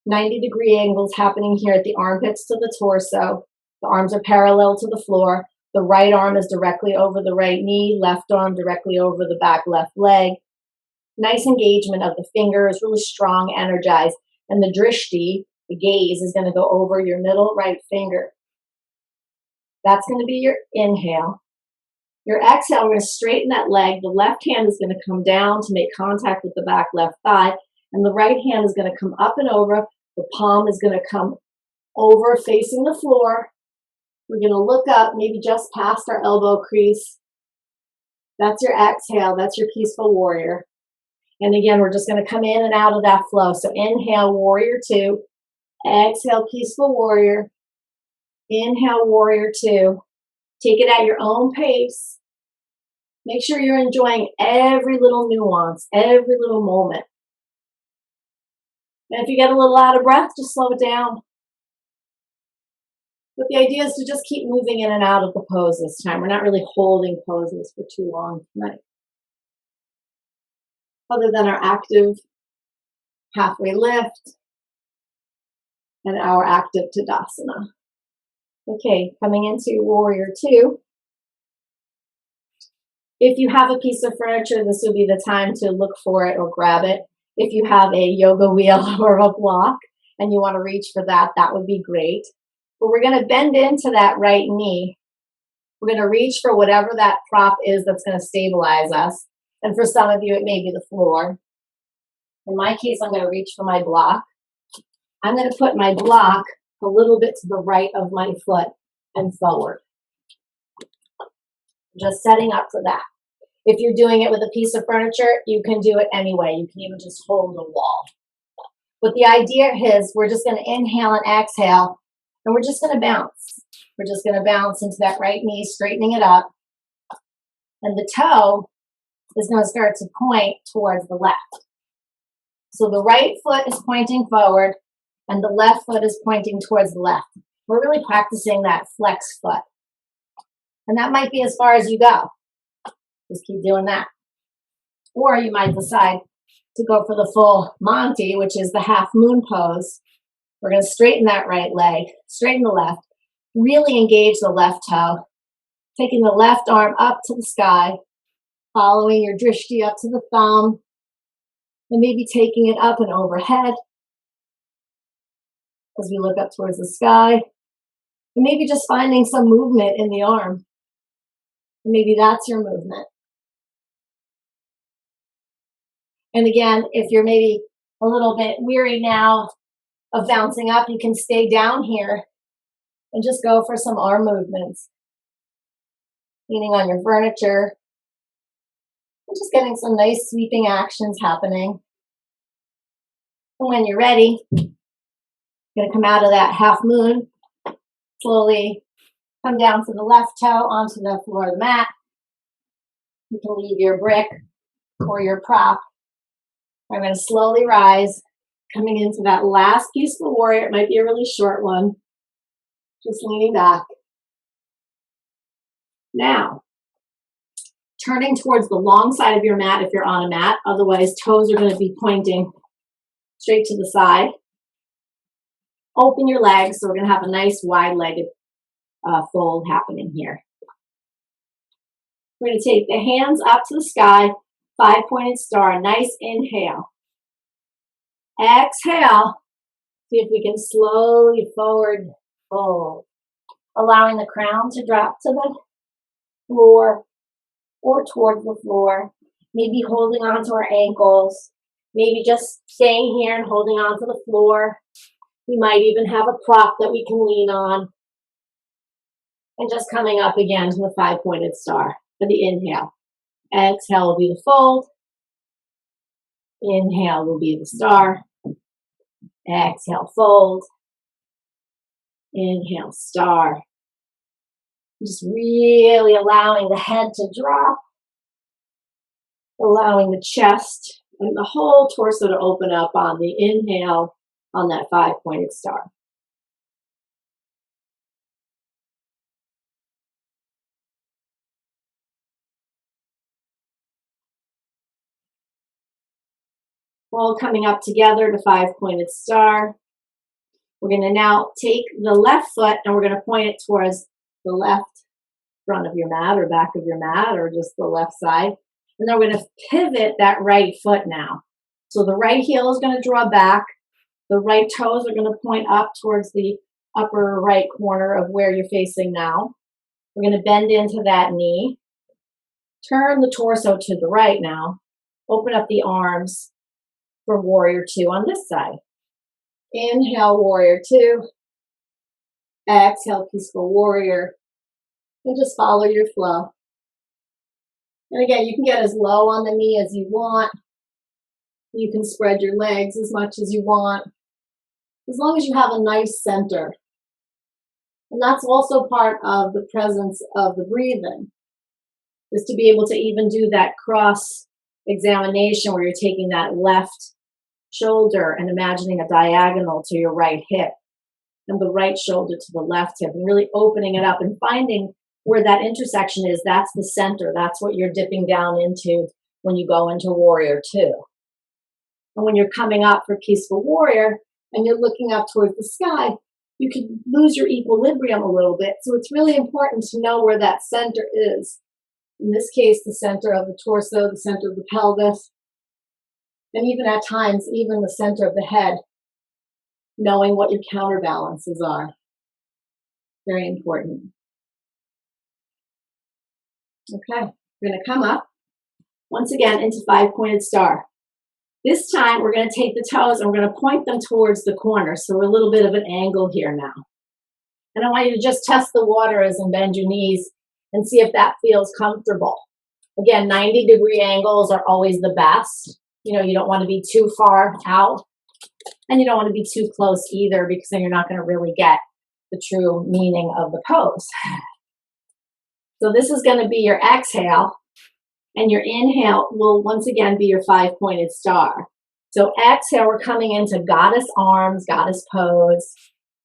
90-degree angles happening here at the armpits to the torso. The arms are parallel to the floor. The right arm is directly over the right knee, left arm directly over the back left leg. Nice engagement of the fingers, really strong, energized. And the drishti, the gaze, is going to go over your middle right finger. That's going to be your inhale. Your exhale, we're going to straighten that leg. The left hand is going to come down to make contact with the back left thigh. And the right hand is going to come up and over. The palm is going to come over facing the floor. We're going to look up, maybe just past our elbow crease. That's your exhale. That's your peaceful warrior. And again, we're just going to come in and out of that flow. So inhale, warrior two. Exhale, peaceful warrior. Inhale, warrior two. Take it at your own pace. Make sure you're enjoying every little nuance, every little moment. And if you get a little out of breath, just slow it down. But the idea is to just keep moving in and out of the pose this time. We're not really holding poses for too long tonight. Other than our active halfway lift and our active Tadasana. Okay, coming into Warrior Two. If you have a piece of furniture, this will be the time to look for it or grab it. If you have a yoga wheel or a block and you want to reach for that, that would be great. But we're going to bend into that right knee. We're going to reach for whatever that prop is that's going to stabilize us. And for some of you, it may be the floor. In my case, I'm going to reach for my block. I'm going to put my block a little bit to the right of my foot and forward. Just setting up for that. If you're doing it with a piece of furniture, you can do it anyway. You can even just hold the wall. But the idea is we're just going to inhale and exhale, and we're just going to bounce. We're just going to bounce into that right knee, straightening it up. And the toe is going to start to point towards the left. So the right foot is pointing forward, and the left foot is pointing towards the left. We're really practicing that flex foot. And that might be as far as you go. Just keep doing that. Or you might decide to go for the full Monty, which is the half moon pose. We're going to straighten that right leg, straighten the left, really engage the left toe, taking the left arm up to the sky, following your drishti up to the thumb, and maybe taking it up and overhead as we look up towards the sky. And maybe just finding some movement in the arm. Maybe that's your movement. And again, if you're maybe a little bit weary now of bouncing up, you can stay down here and just go for some arm movements. Leaning on your furniture. And just getting some nice sweeping actions happening. And when you're ready, you're going to come out of that half moon. Slowly come down to the left toe onto the floor of the mat. You can leave your brick or your prop. I'm going to slowly rise, coming into that last peaceful warrior. It might be a really short one. Just leaning back. Now, turning towards the long side of your mat if you're on a mat. Otherwise, toes are going to be pointing straight to the side. Open your legs. So we're going to have a nice wide-legged fold happening here. We're going to take the hands up to the sky, 5-pointed star, nice inhale. Exhale. See if we can slowly forward fold, allowing the crown to drop to the floor or towards the floor, maybe holding on to our ankles, maybe just staying here and holding on to the floor. We might even have a prop that we can lean on. And just coming up again to the 5-pointed star for the inhale. Exhale will be the fold. Inhale will be the star. Exhale, fold. Inhale, star. Just really allowing the head to drop. Allowing the chest and the whole torso to open up on the inhale on that 5-pointed star. All coming up together to 5-pointed star. We're going to now take the left foot and we're going to point it towards the left front of your mat or back of your mat or just the left side. And then we're going to pivot that right foot now. So the right heel is going to draw back. The right toes are going to point up towards the upper right corner of where you're facing now. We're going to bend into that knee. Turn the torso to the right now. Open up the arms for Warrior Two on this side. Inhale, Warrior Two. Exhale, Peaceful Warrior. And just follow your flow. And again, you can get as low on the knee as you want. You can spread your legs as much as you want, as long as you have a nice center. And that's also part of the presence of the breathing. is to be able to even do that cross examination where you're taking that left shoulder and imagining a diagonal to your right hip and the right shoulder to the left hip and really opening it up and finding where that intersection is. That's the center. That's what you're dipping down into when you go into Warrior Two. And when you're coming up for Peaceful Warrior and you're looking up towards the sky, you can lose your equilibrium a little bit. So it's really important to know where that center is. In this case, the center of the torso, the center of the pelvis, and even at times, even the center of the head, knowing what your counterbalances are. Very important. Okay, we're going to come up once again into five-pointed star. This time, we're going to take the toes and we're going to point them towards the corner. So we're a little bit of an angle here now. And I want you to just test the waters and bend your knees and see if that feels comfortable. Again, 90-degree angles are always the best. You know, you don't want to be too far out and you don't want to be too close either because then you're not going to really get the true meaning of the pose. So this is going to be your exhale and your inhale will once again be your five-pointed star. So exhale, we're coming into goddess arms, goddess pose.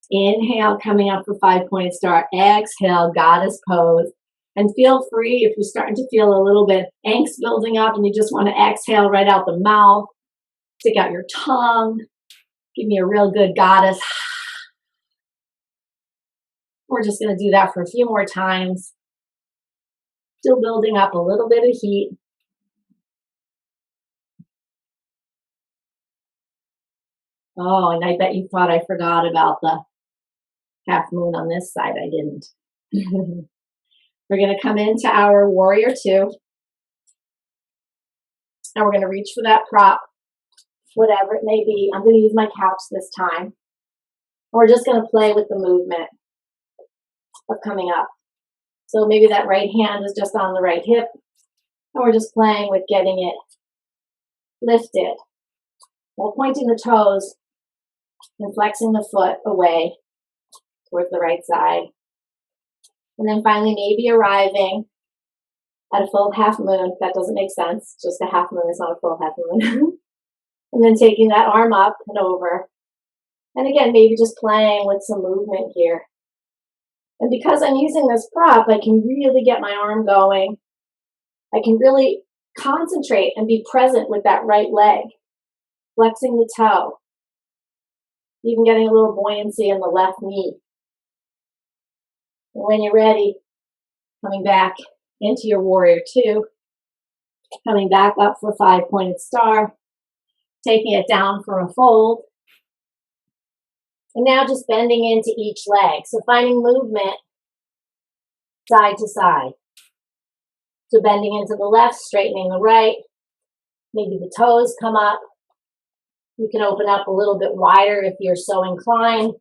Inhale, coming up for five-pointed star. Exhale, goddess pose. And feel free if you're starting to feel a little bit angst building up and you just want to exhale right out the mouth, stick out your tongue, give me a real good goddess. We're just going to do that for a few more times. Still building up a little bit of heat. Oh, and I bet you thought I forgot about the half moon on this side. I didn't. We're going to come into our Warrior Two. And we're going to reach for that prop, whatever it may be. I'm going to use my couch this time. And we're just going to play with the movement of coming up. So maybe that right hand is just on the right hip. And we're just playing with getting it lifted while pointing the toes and flexing the foot away towards the right side. And then finally maybe arriving at a full half moon. That doesn't make sense. Just a half moon is not a full half moon. And then taking that arm up and over. And again, maybe just playing with some movement here. And because I'm using this prop, I can really get my arm going. I can really concentrate and be present with that right leg, flexing the toe, even getting a little buoyancy in the left knee. And when you're ready, coming back into your Warrior Two, coming back up for five-pointed star, taking it down for a fold. And now just bending into each leg. So finding movement side to side. So bending into the left, straightening the right. Maybe the toes come up. You can open up a little bit wider if you're so inclined.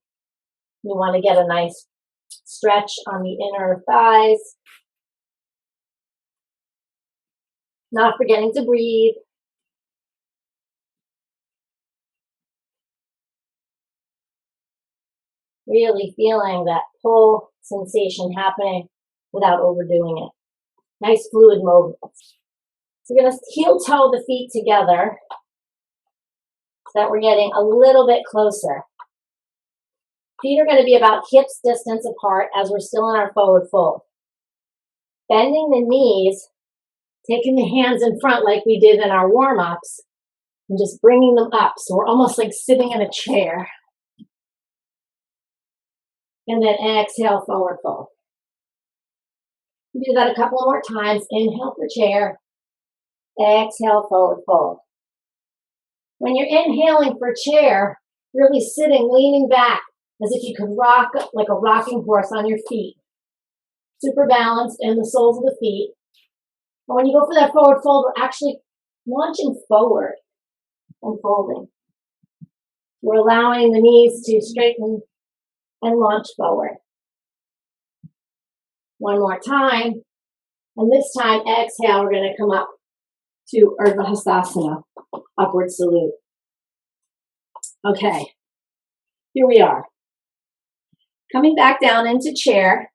You want to get a nice stretch on the inner thighs. Not forgetting to breathe. Really feeling that pull sensation happening without overdoing it. Nice fluid movements. So we're going to heel toe the feet together so that we're getting a little bit closer. Feet are going to be about hips distance apart as we're still in our forward fold. Bending the knees, taking the hands in front like we did in our warm-ups, and just bringing them up. So we're almost like sitting in a chair. And then exhale, forward fold. Do that a couple more times. Inhale for chair. Exhale, forward fold. When you're inhaling for chair, really sitting, leaning back, as if you could rock like a rocking horse on your feet. Super balanced in the soles of the feet. And when you go for that forward fold, we're actually launching forward and folding. We're allowing the knees to straighten and launch forward. One more time. And this time, exhale, we're going to come up to Urdhva Hastasana, upward salute. Okay, here we are. Coming back down into chair.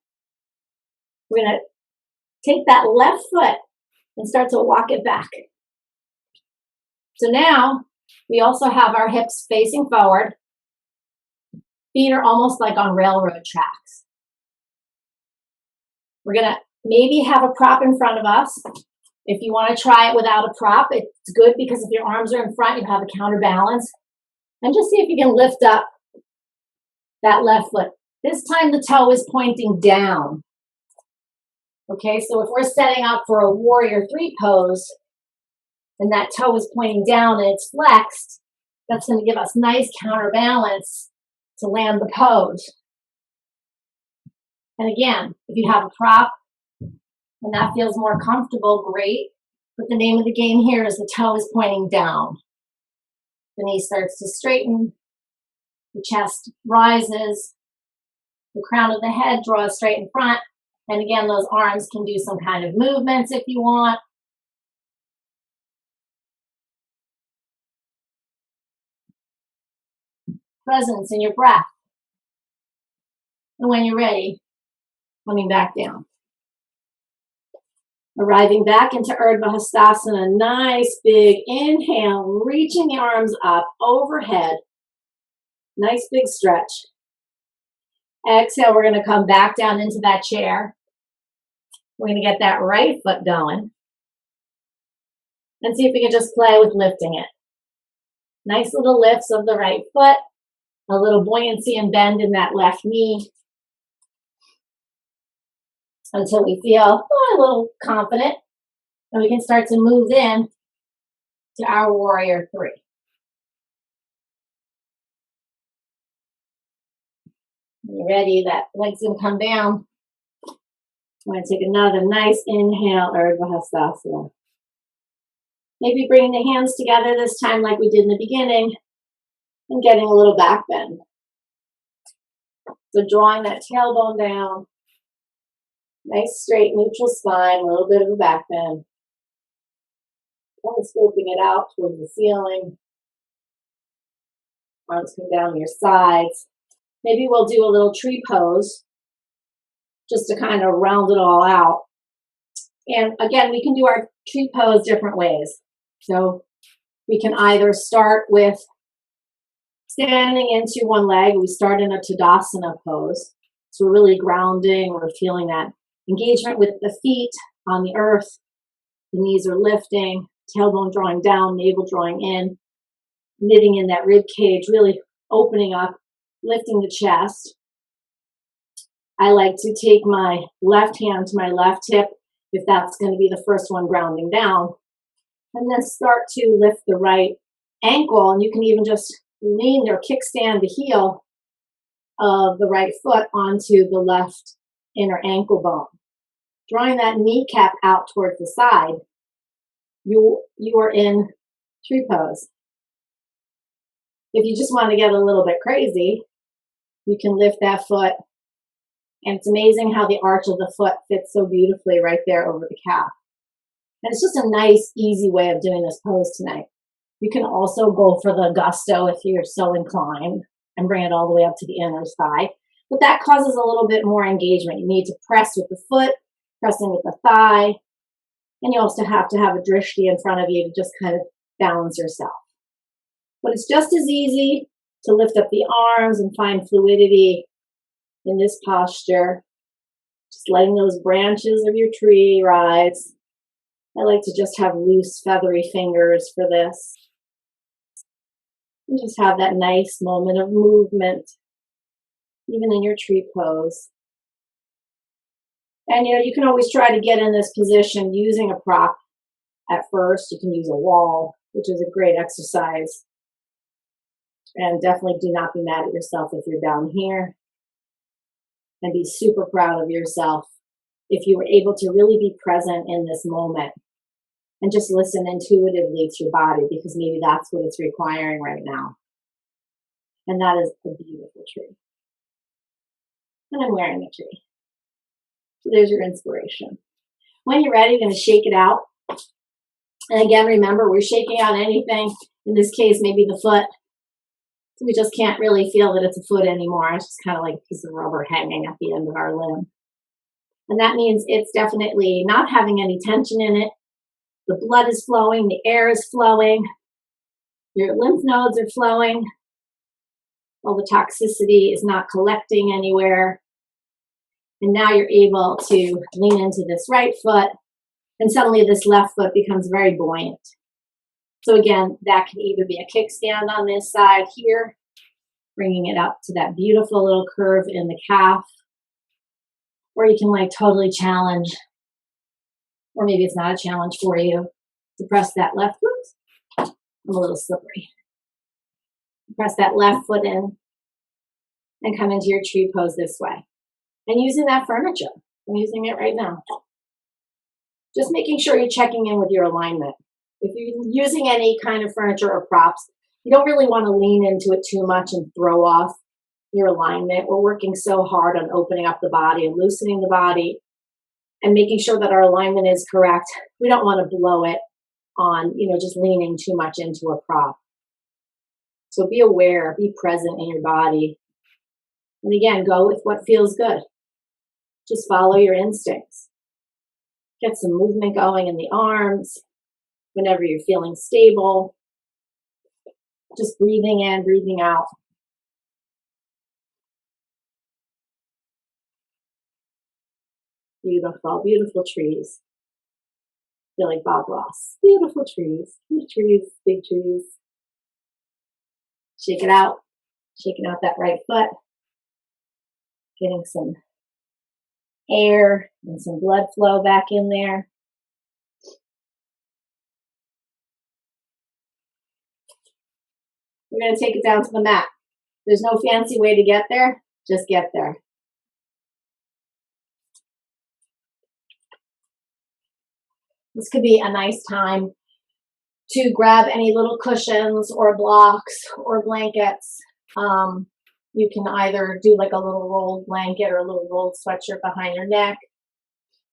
We're going to take that left foot and start to walk it back. So now we also have our hips facing forward. Feet are almost like on railroad tracks. We're gonna maybe have a prop in front of us. If you want to try it without a prop, it's good because if your arms are in front, you have a counterbalance. And just see if you can lift up that left foot. This time the toe is pointing down. Okay, so if we're setting up for a warrior three pose, and that toe is pointing down and it's flexed, that's going to give us nice counterbalance to land the pose. And again, if you have a prop and that feels more comfortable, great. But the name of the game here is the toe is pointing down. The knee starts to straighten, the chest rises, the crown of the head draws straight in front. And again, those arms can do some kind of movements if you want. Presence in your breath. And when you're ready, coming back down. Arriving back into Urdhva Hastasana, nice big inhale, reaching the arms up overhead. Nice big stretch. Exhale, we're going to come back down into that chair. We're going to get that right foot going. And see if we can just play with lifting it. Nice little lifts of the right foot. A little buoyancy and bend in that left knee. Until we feel a little confident. And we can start to move in to our warrior three. When you're ready, that leg's going to come down. I'm going to take another nice inhale, Urdhva Hastasana. Maybe bringing the hands together this time like we did in the beginning and getting a little back bend. So drawing that tailbone down. Nice straight neutral spine, a little bit of a back bend. Kind of scoping it out towards the ceiling. Arms come down your sides. Maybe we'll do a little tree pose just to kind of round it all out. And again, we can do our tree pose different ways. So we can either start with standing into one leg. We start in a Tadasana pose. So we're really grounding. We're feeling that engagement with the feet on the earth. The knees are lifting, tailbone drawing down, navel drawing in, knitting in that rib cage, really opening up, lifting the chest. I like to take my left hand to my left hip if that's going to be the first one grounding down. And then start to lift the right ankle. And you can even just lean or kickstand the heel of the right foot onto the left inner ankle bone. Drawing that kneecap out towards the side, you are in tree pose. If you just want to get a little bit crazy, you can lift that foot. And it's amazing how the arch of the foot fits so beautifully right there over the calf. And it's just a nice, easy way of doing this pose tonight. You can also go for the gusto if you're so inclined and bring it all the way up to the inner thigh. But that causes a little bit more engagement. You need to press with the foot, pressing with the thigh. And you also have to have a drishti in front of you to just kind of balance yourself. But it's just as easy to lift up the arms and find fluidity in this posture. Just letting those branches of your tree rise. I like to just have loose, feathery fingers for this. And just have that nice moment of movement, even in your tree pose. And you can always try to get in this position using a prop at first. You can use a wall, which is a great exercise. And definitely do not be mad at yourself if you're down here. And be super proud of yourself if you were able to really be present in this moment and just listen intuitively to your body, because maybe that's what it's requiring right now. And that is a beautiful tree. And I'm wearing a tree. So there's your inspiration. When you're ready, you're going to shake it out. And again, remember, we're shaking out anything. In this case, maybe the foot. So we just can't really feel that it's a foot anymore. It's just kind of like a piece of rubber hanging at the end of our limb. And that means it's definitely not having any tension in it. The blood is flowing, the air is flowing, your lymph nodes are flowing. All the toxicity is not collecting anywhere. And now you're able to lean into this right foot, and suddenly this left foot becomes very buoyant. So again, that can either be a kickstand on this side here, bringing it up to that beautiful little curve in the calf, or you can like totally challenge, or maybe it's not a challenge for you, to press that left foot. I'm a little slippery. Press that left foot in and come into your tree pose this way. And using that furniture. I'm using it right now. Just making sure you're checking in with your alignment. If you're using any kind of furniture or props, you don't really want to lean into it too much and throw off your alignment. We're working so hard on opening up the body and loosening the body and making sure that our alignment is correct. We don't want to blow it on, just leaning too much into a prop. So be aware, be present in your body. And again, go with what feels good. Just follow your instincts. Get some movement going in the arms whenever you're feeling stable. Just breathing in, breathing out. Beautiful, beautiful trees. Feel like Bob Ross. Beautiful trees, big trees, big trees. Shake it out. Shaking out that right foot. Getting some air and some blood flow back in there. We're going to take it down to the mat. There's no fancy way to get there. Just get there. This could be a nice time to grab any little cushions or blocks or blankets. You can either do like a little rolled blanket or a little rolled sweatshirt behind your neck.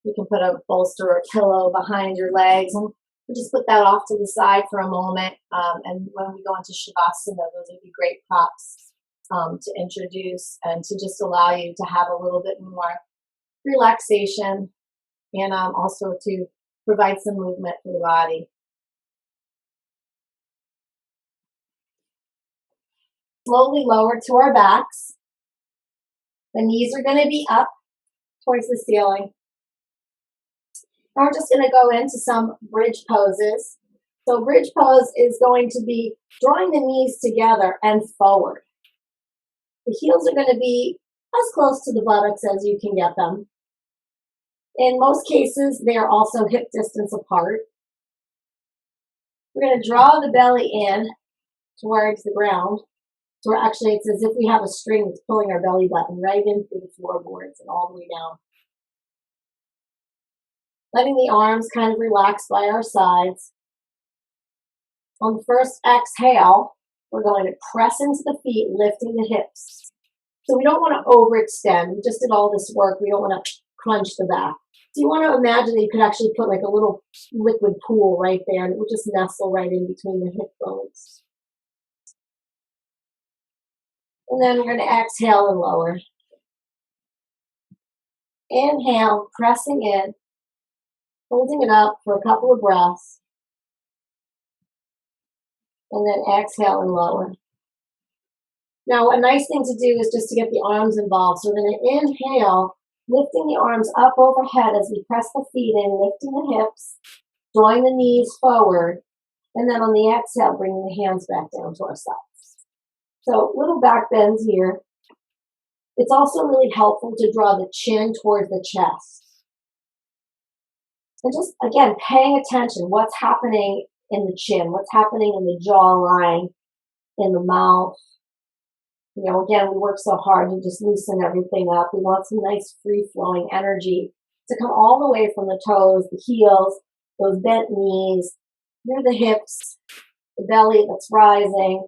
You can put a bolster or a pillow behind your legs, and just put that off to the side for a moment. And when we go into Shavasana, those would be great props to introduce and to just allow you to have a little bit more relaxation, and also to provide some movement for the body. Slowly lower to our backs. The knees are going to be up towards the ceiling. Now we're just going to go into some bridge poses. So bridge pose is going to be drawing the knees together and forward. The heels are going to be as close to the buttocks as you can get them. In most cases, they are also hip distance apart. We're going to draw the belly in towards the ground. So actually, it's as if we have a string that's pulling our belly button right in through the floorboards and all the way down. Letting the arms kind of relax by our sides. On the first exhale, we're going to press into the feet, lifting the hips. So we don't want to overextend. We just did all this work. We don't want to crunch the back. So you want to imagine that you could actually put like a little liquid pool right there, and it would just nestle right in between the hip bones. And then we're going to exhale and lower. Inhale, pressing in, holding it up for a couple of breaths. And then exhale and lower. Now, a nice thing to do is just to get the arms involved. So we're going to inhale, lifting the arms up overhead as we press the feet in, lifting the hips, drawing the knees forward, and then on the exhale, bringing the hands back down to our sides. So little back bends here. It's also really helpful to draw the chin towards the chest. And just, again, paying attention, what's happening in the chin, what's happening in the jawline, in the mouth. Again, we work so hard to just loosen everything up. We want some nice free-flowing energy to come all the way from the toes, the heels, those bent knees, through the hips, the belly that's rising,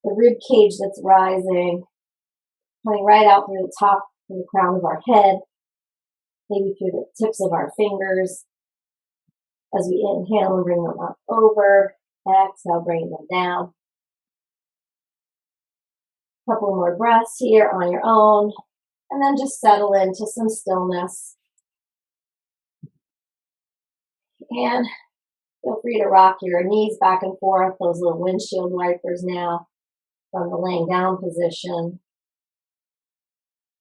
the rib cage that's rising, coming right out through the top and the crown of our head, maybe through the tips of our fingers. As we inhale and bring them up over, exhale, bring them down. Couple more breaths here on your own, and then just settle into some stillness. And feel free to rock your knees back and forth, those little windshield wipers now from the laying down position.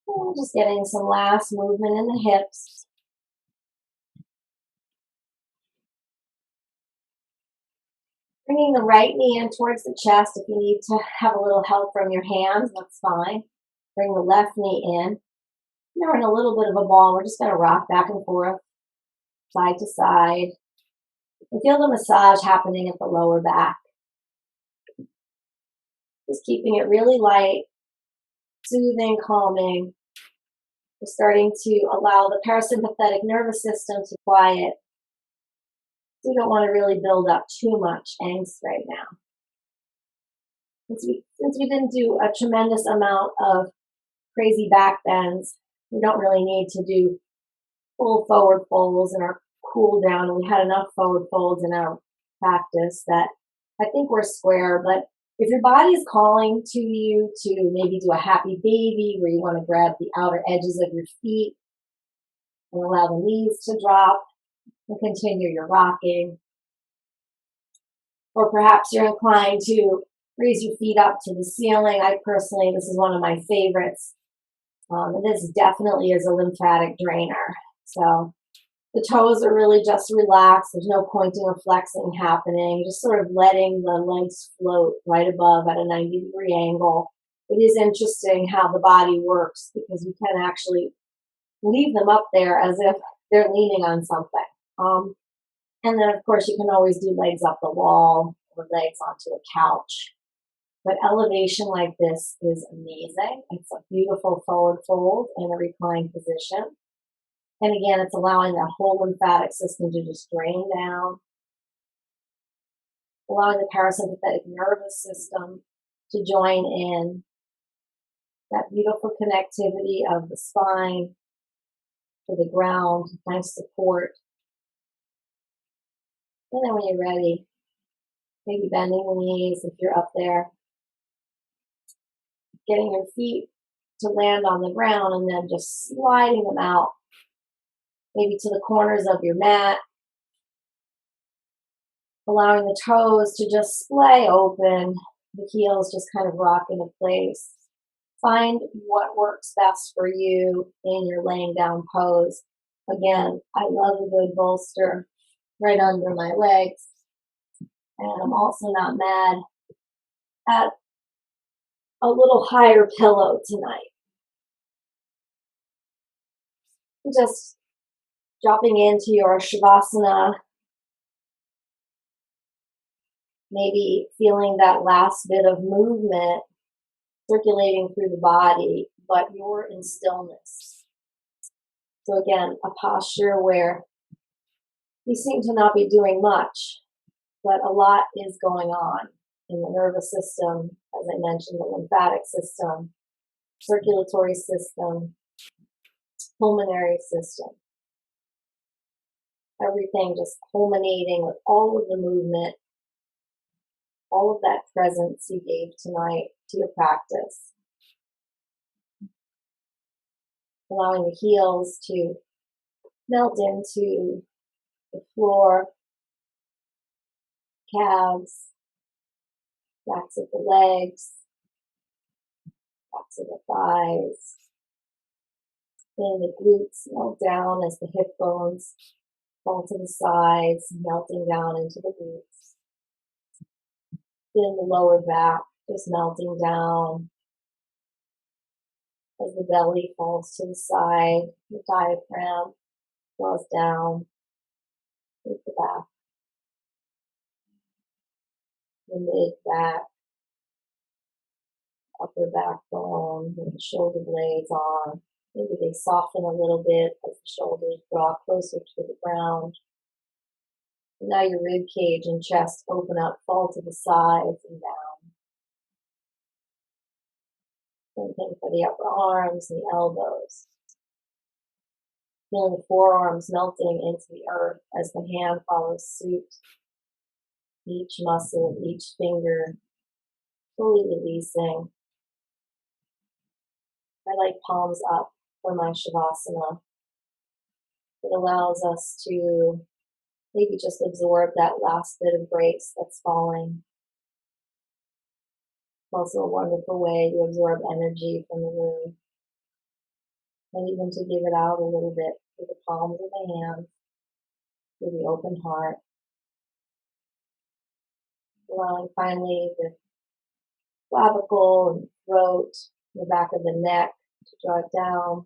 And just getting some last movement in the hips. Bringing the right knee in towards the chest. If you need to have a little help from your hands, that's fine. Bring the left knee in. Now we're in a little bit of a ball. We're just going to rock back and forth, side to side. And feel the massage happening at the lower back. Just keeping it really light, soothing, calming. We're starting to allow the parasympathetic nervous system to quiet. We don't want to really build up too much angst right now. Since we didn't do a tremendous amount of crazy back bends, we don't really need to do full forward folds in our cool down. And we had enough forward folds in our practice that I think we're square. But if your body is calling to you to maybe do a happy baby where you want to grab the outer edges of your feet and allow the knees to drop and continue your rocking. Or perhaps you're inclined to raise your feet up to the ceiling. I personally, this is one of my favorites. And this definitely is a lymphatic drainer. So the toes are really just relaxed. There's no pointing or flexing happening. Just sort of letting the legs float right above at a 90-degree angle. It is interesting how the body works because you can actually leave them up there as if they're leaning on something. And then, of course, you can always do legs up the wall or legs onto a couch. But elevation like this is amazing. It's a beautiful forward fold in a reclined position. And again, it's allowing that whole lymphatic system to just drain down, allowing the parasympathetic nervous system to join in, that beautiful connectivity of the spine to the ground, nice support. And then when you're ready, maybe bending the knees if you're up there, getting your feet to land on the ground and then just sliding them out, maybe to the corners of your mat, allowing the toes to just splay open, the heels just kind of rock into place. Find what works best for you in your laying down pose. Again, I love a good bolster right under my legs. And I'm also not mad at a little higher pillow tonight. Just dropping into your Shavasana, maybe feeling that last bit of movement circulating through the body, but you're in stillness. So again, a posture where you seem to not be doing much, but a lot is going on in the nervous system, as I mentioned, the lymphatic system, circulatory system, pulmonary system. Everything just culminating with all of the movement, all of that presence you gave tonight to your practice. Allowing the heels to melt into the floor, calves, backs of the legs, backs of the thighs. Feeling the glutes melt down as the hip bones fall to the sides, melting down into the glutes. Feeling the lower back just melting down as the belly falls to the side, the diaphragm draws down with the back, the mid back, upper backbone, where the shoulder blades are. Maybe they soften a little bit as the shoulders draw closer to the ground. And now your rib cage and chest open up, fall to the sides and down. Same thing for the upper arms and the elbows. Feeling the forearms melting into the earth as the hand follows suit. Each muscle, each finger fully releasing. I like palms up for my Shavasana. It allows us to Maybe just absorb that last bit of grace that's falling. It's also a wonderful way to absorb energy from the room and even to give it out a little bit through the palms of the hands, through the open heart. Allowing finally the clavicle and throat, the back of the neck to draw it down.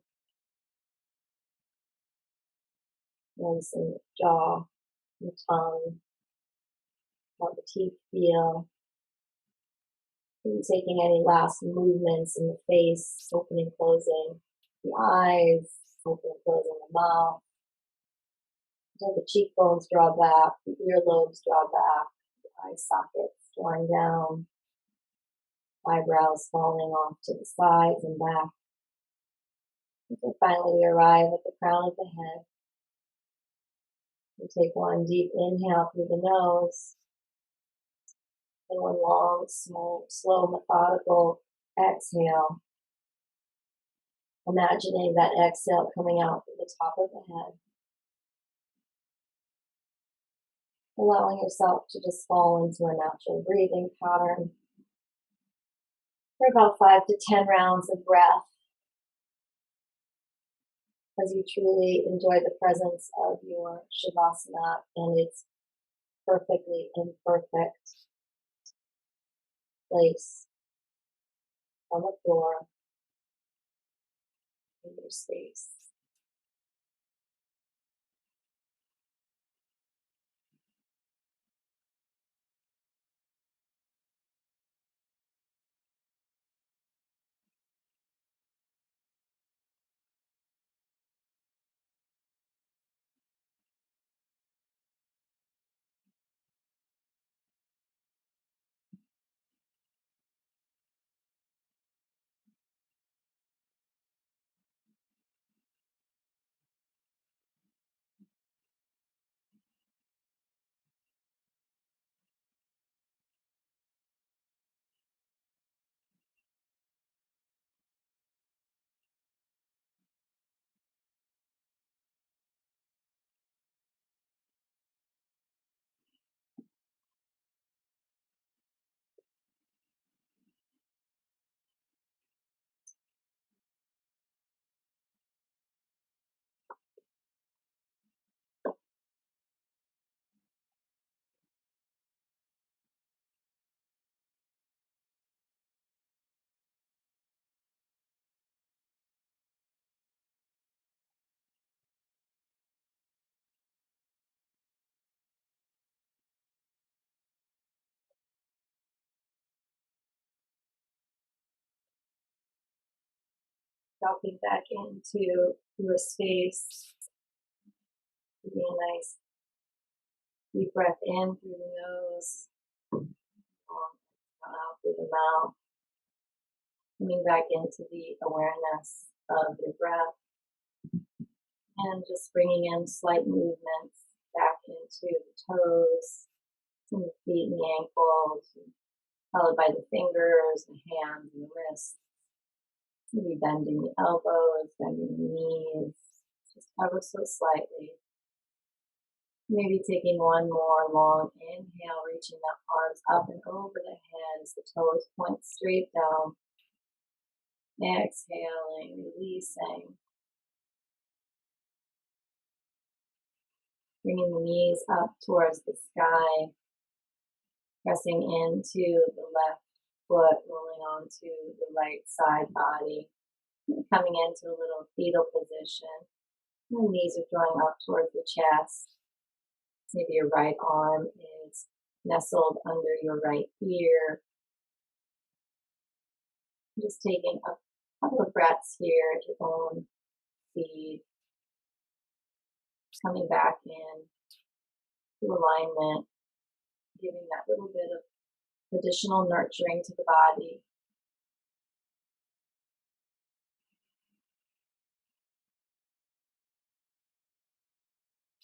Noticing the jaw, the tongue, how the teeth feel. Maybe taking any last movements in the face, opening, closing the eyes, opening, closing the mouth. Until the cheekbones draw back, the earlobes draw back, the eye sockets drawing down, eyebrows falling off to the sides and back. Until finally we arrive at the crown of the head. We take one deep inhale through the nose, and one long, slow, methodical exhale. Imagining that exhale coming out from the top of the head. Allowing yourself to just fall into a natural breathing pattern for about 5 to 10 rounds of breath as you truly enjoy the presence of your Shavasana and its perfectly imperfect place on the floor in your space. Dropping back into your space. Taking a nice deep breath in through the nose, out through the mouth. Coming back into the awareness of your breath and just bringing in slight movements back into the toes and the feet and the ankles, followed by the fingers, the hands, and the wrists. Maybe bending the elbows, bending the knees, just ever so slightly. Maybe taking one more long inhale, reaching the arms up and over the head as the toes point straight down. Exhaling, releasing. Bringing the knees up towards the sky. Pressing into the left foot, rolling onto the right side body. Coming into a little fetal position. The knees are drawing up towards the chest. Maybe your right arm is nestled under your right ear. Just taking a couple of breaths here at your own speed. Coming back in to alignment, giving that little bit of additional nurturing to the body.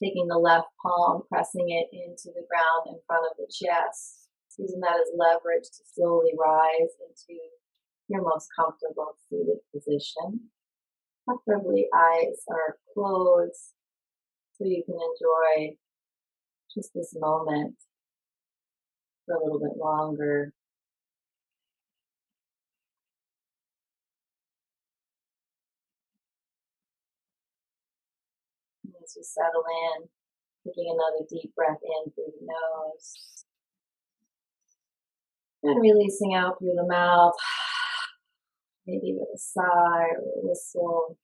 Taking the left palm, pressing it into the ground in front of the chest, using that as leverage to slowly rise into your most comfortable seated position. Preferably eyes are closed so you can enjoy just this moment for a little bit longer. As you settle in, taking another deep breath in through the nose and releasing out through the mouth, maybe with a sigh or a whistle,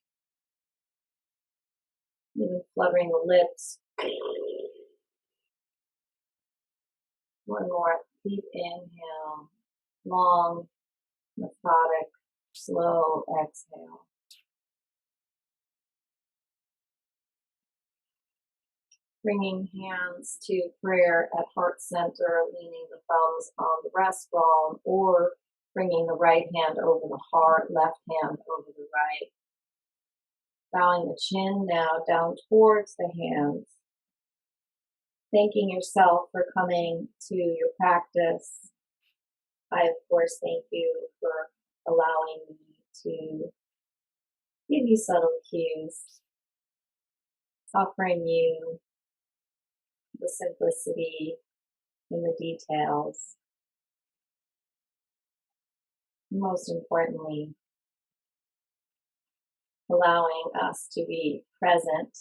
even fluttering the lips. One more deep inhale, long, methodic, slow exhale. Bringing hands to prayer at heart center, leaning the thumbs on the breastbone, or bringing the right hand over the heart, left hand over the right. Bowing the chin now down towards the hands. Thanking yourself for coming to your practice. I, of course, thank you for allowing me to give you subtle cues, offering you the simplicity in the details. Most importantly, allowing us to be present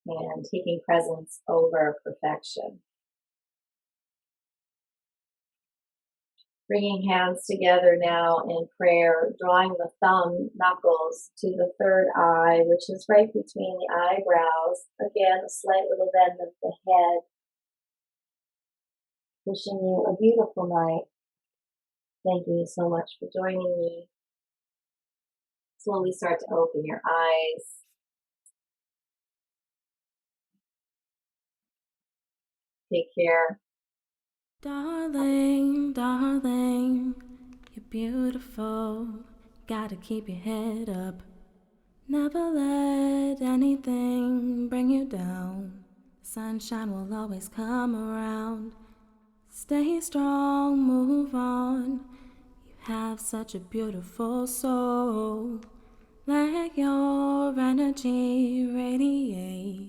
and taking presence over perfection. Bringing hands together now in prayer, drawing the thumb knuckles to the third eye, which is right between the eyebrows. Again, a slight little bend of the head. Wishing you a beautiful night. Thanking you so much for joining me. Slowly start to open your eyes. Take care. Darling, darling, you're beautiful. Gotta keep your head up. Never let anything bring you down. Sunshine will always come around. Stay strong, move on. You have such a beautiful soul. Let your energy radiate.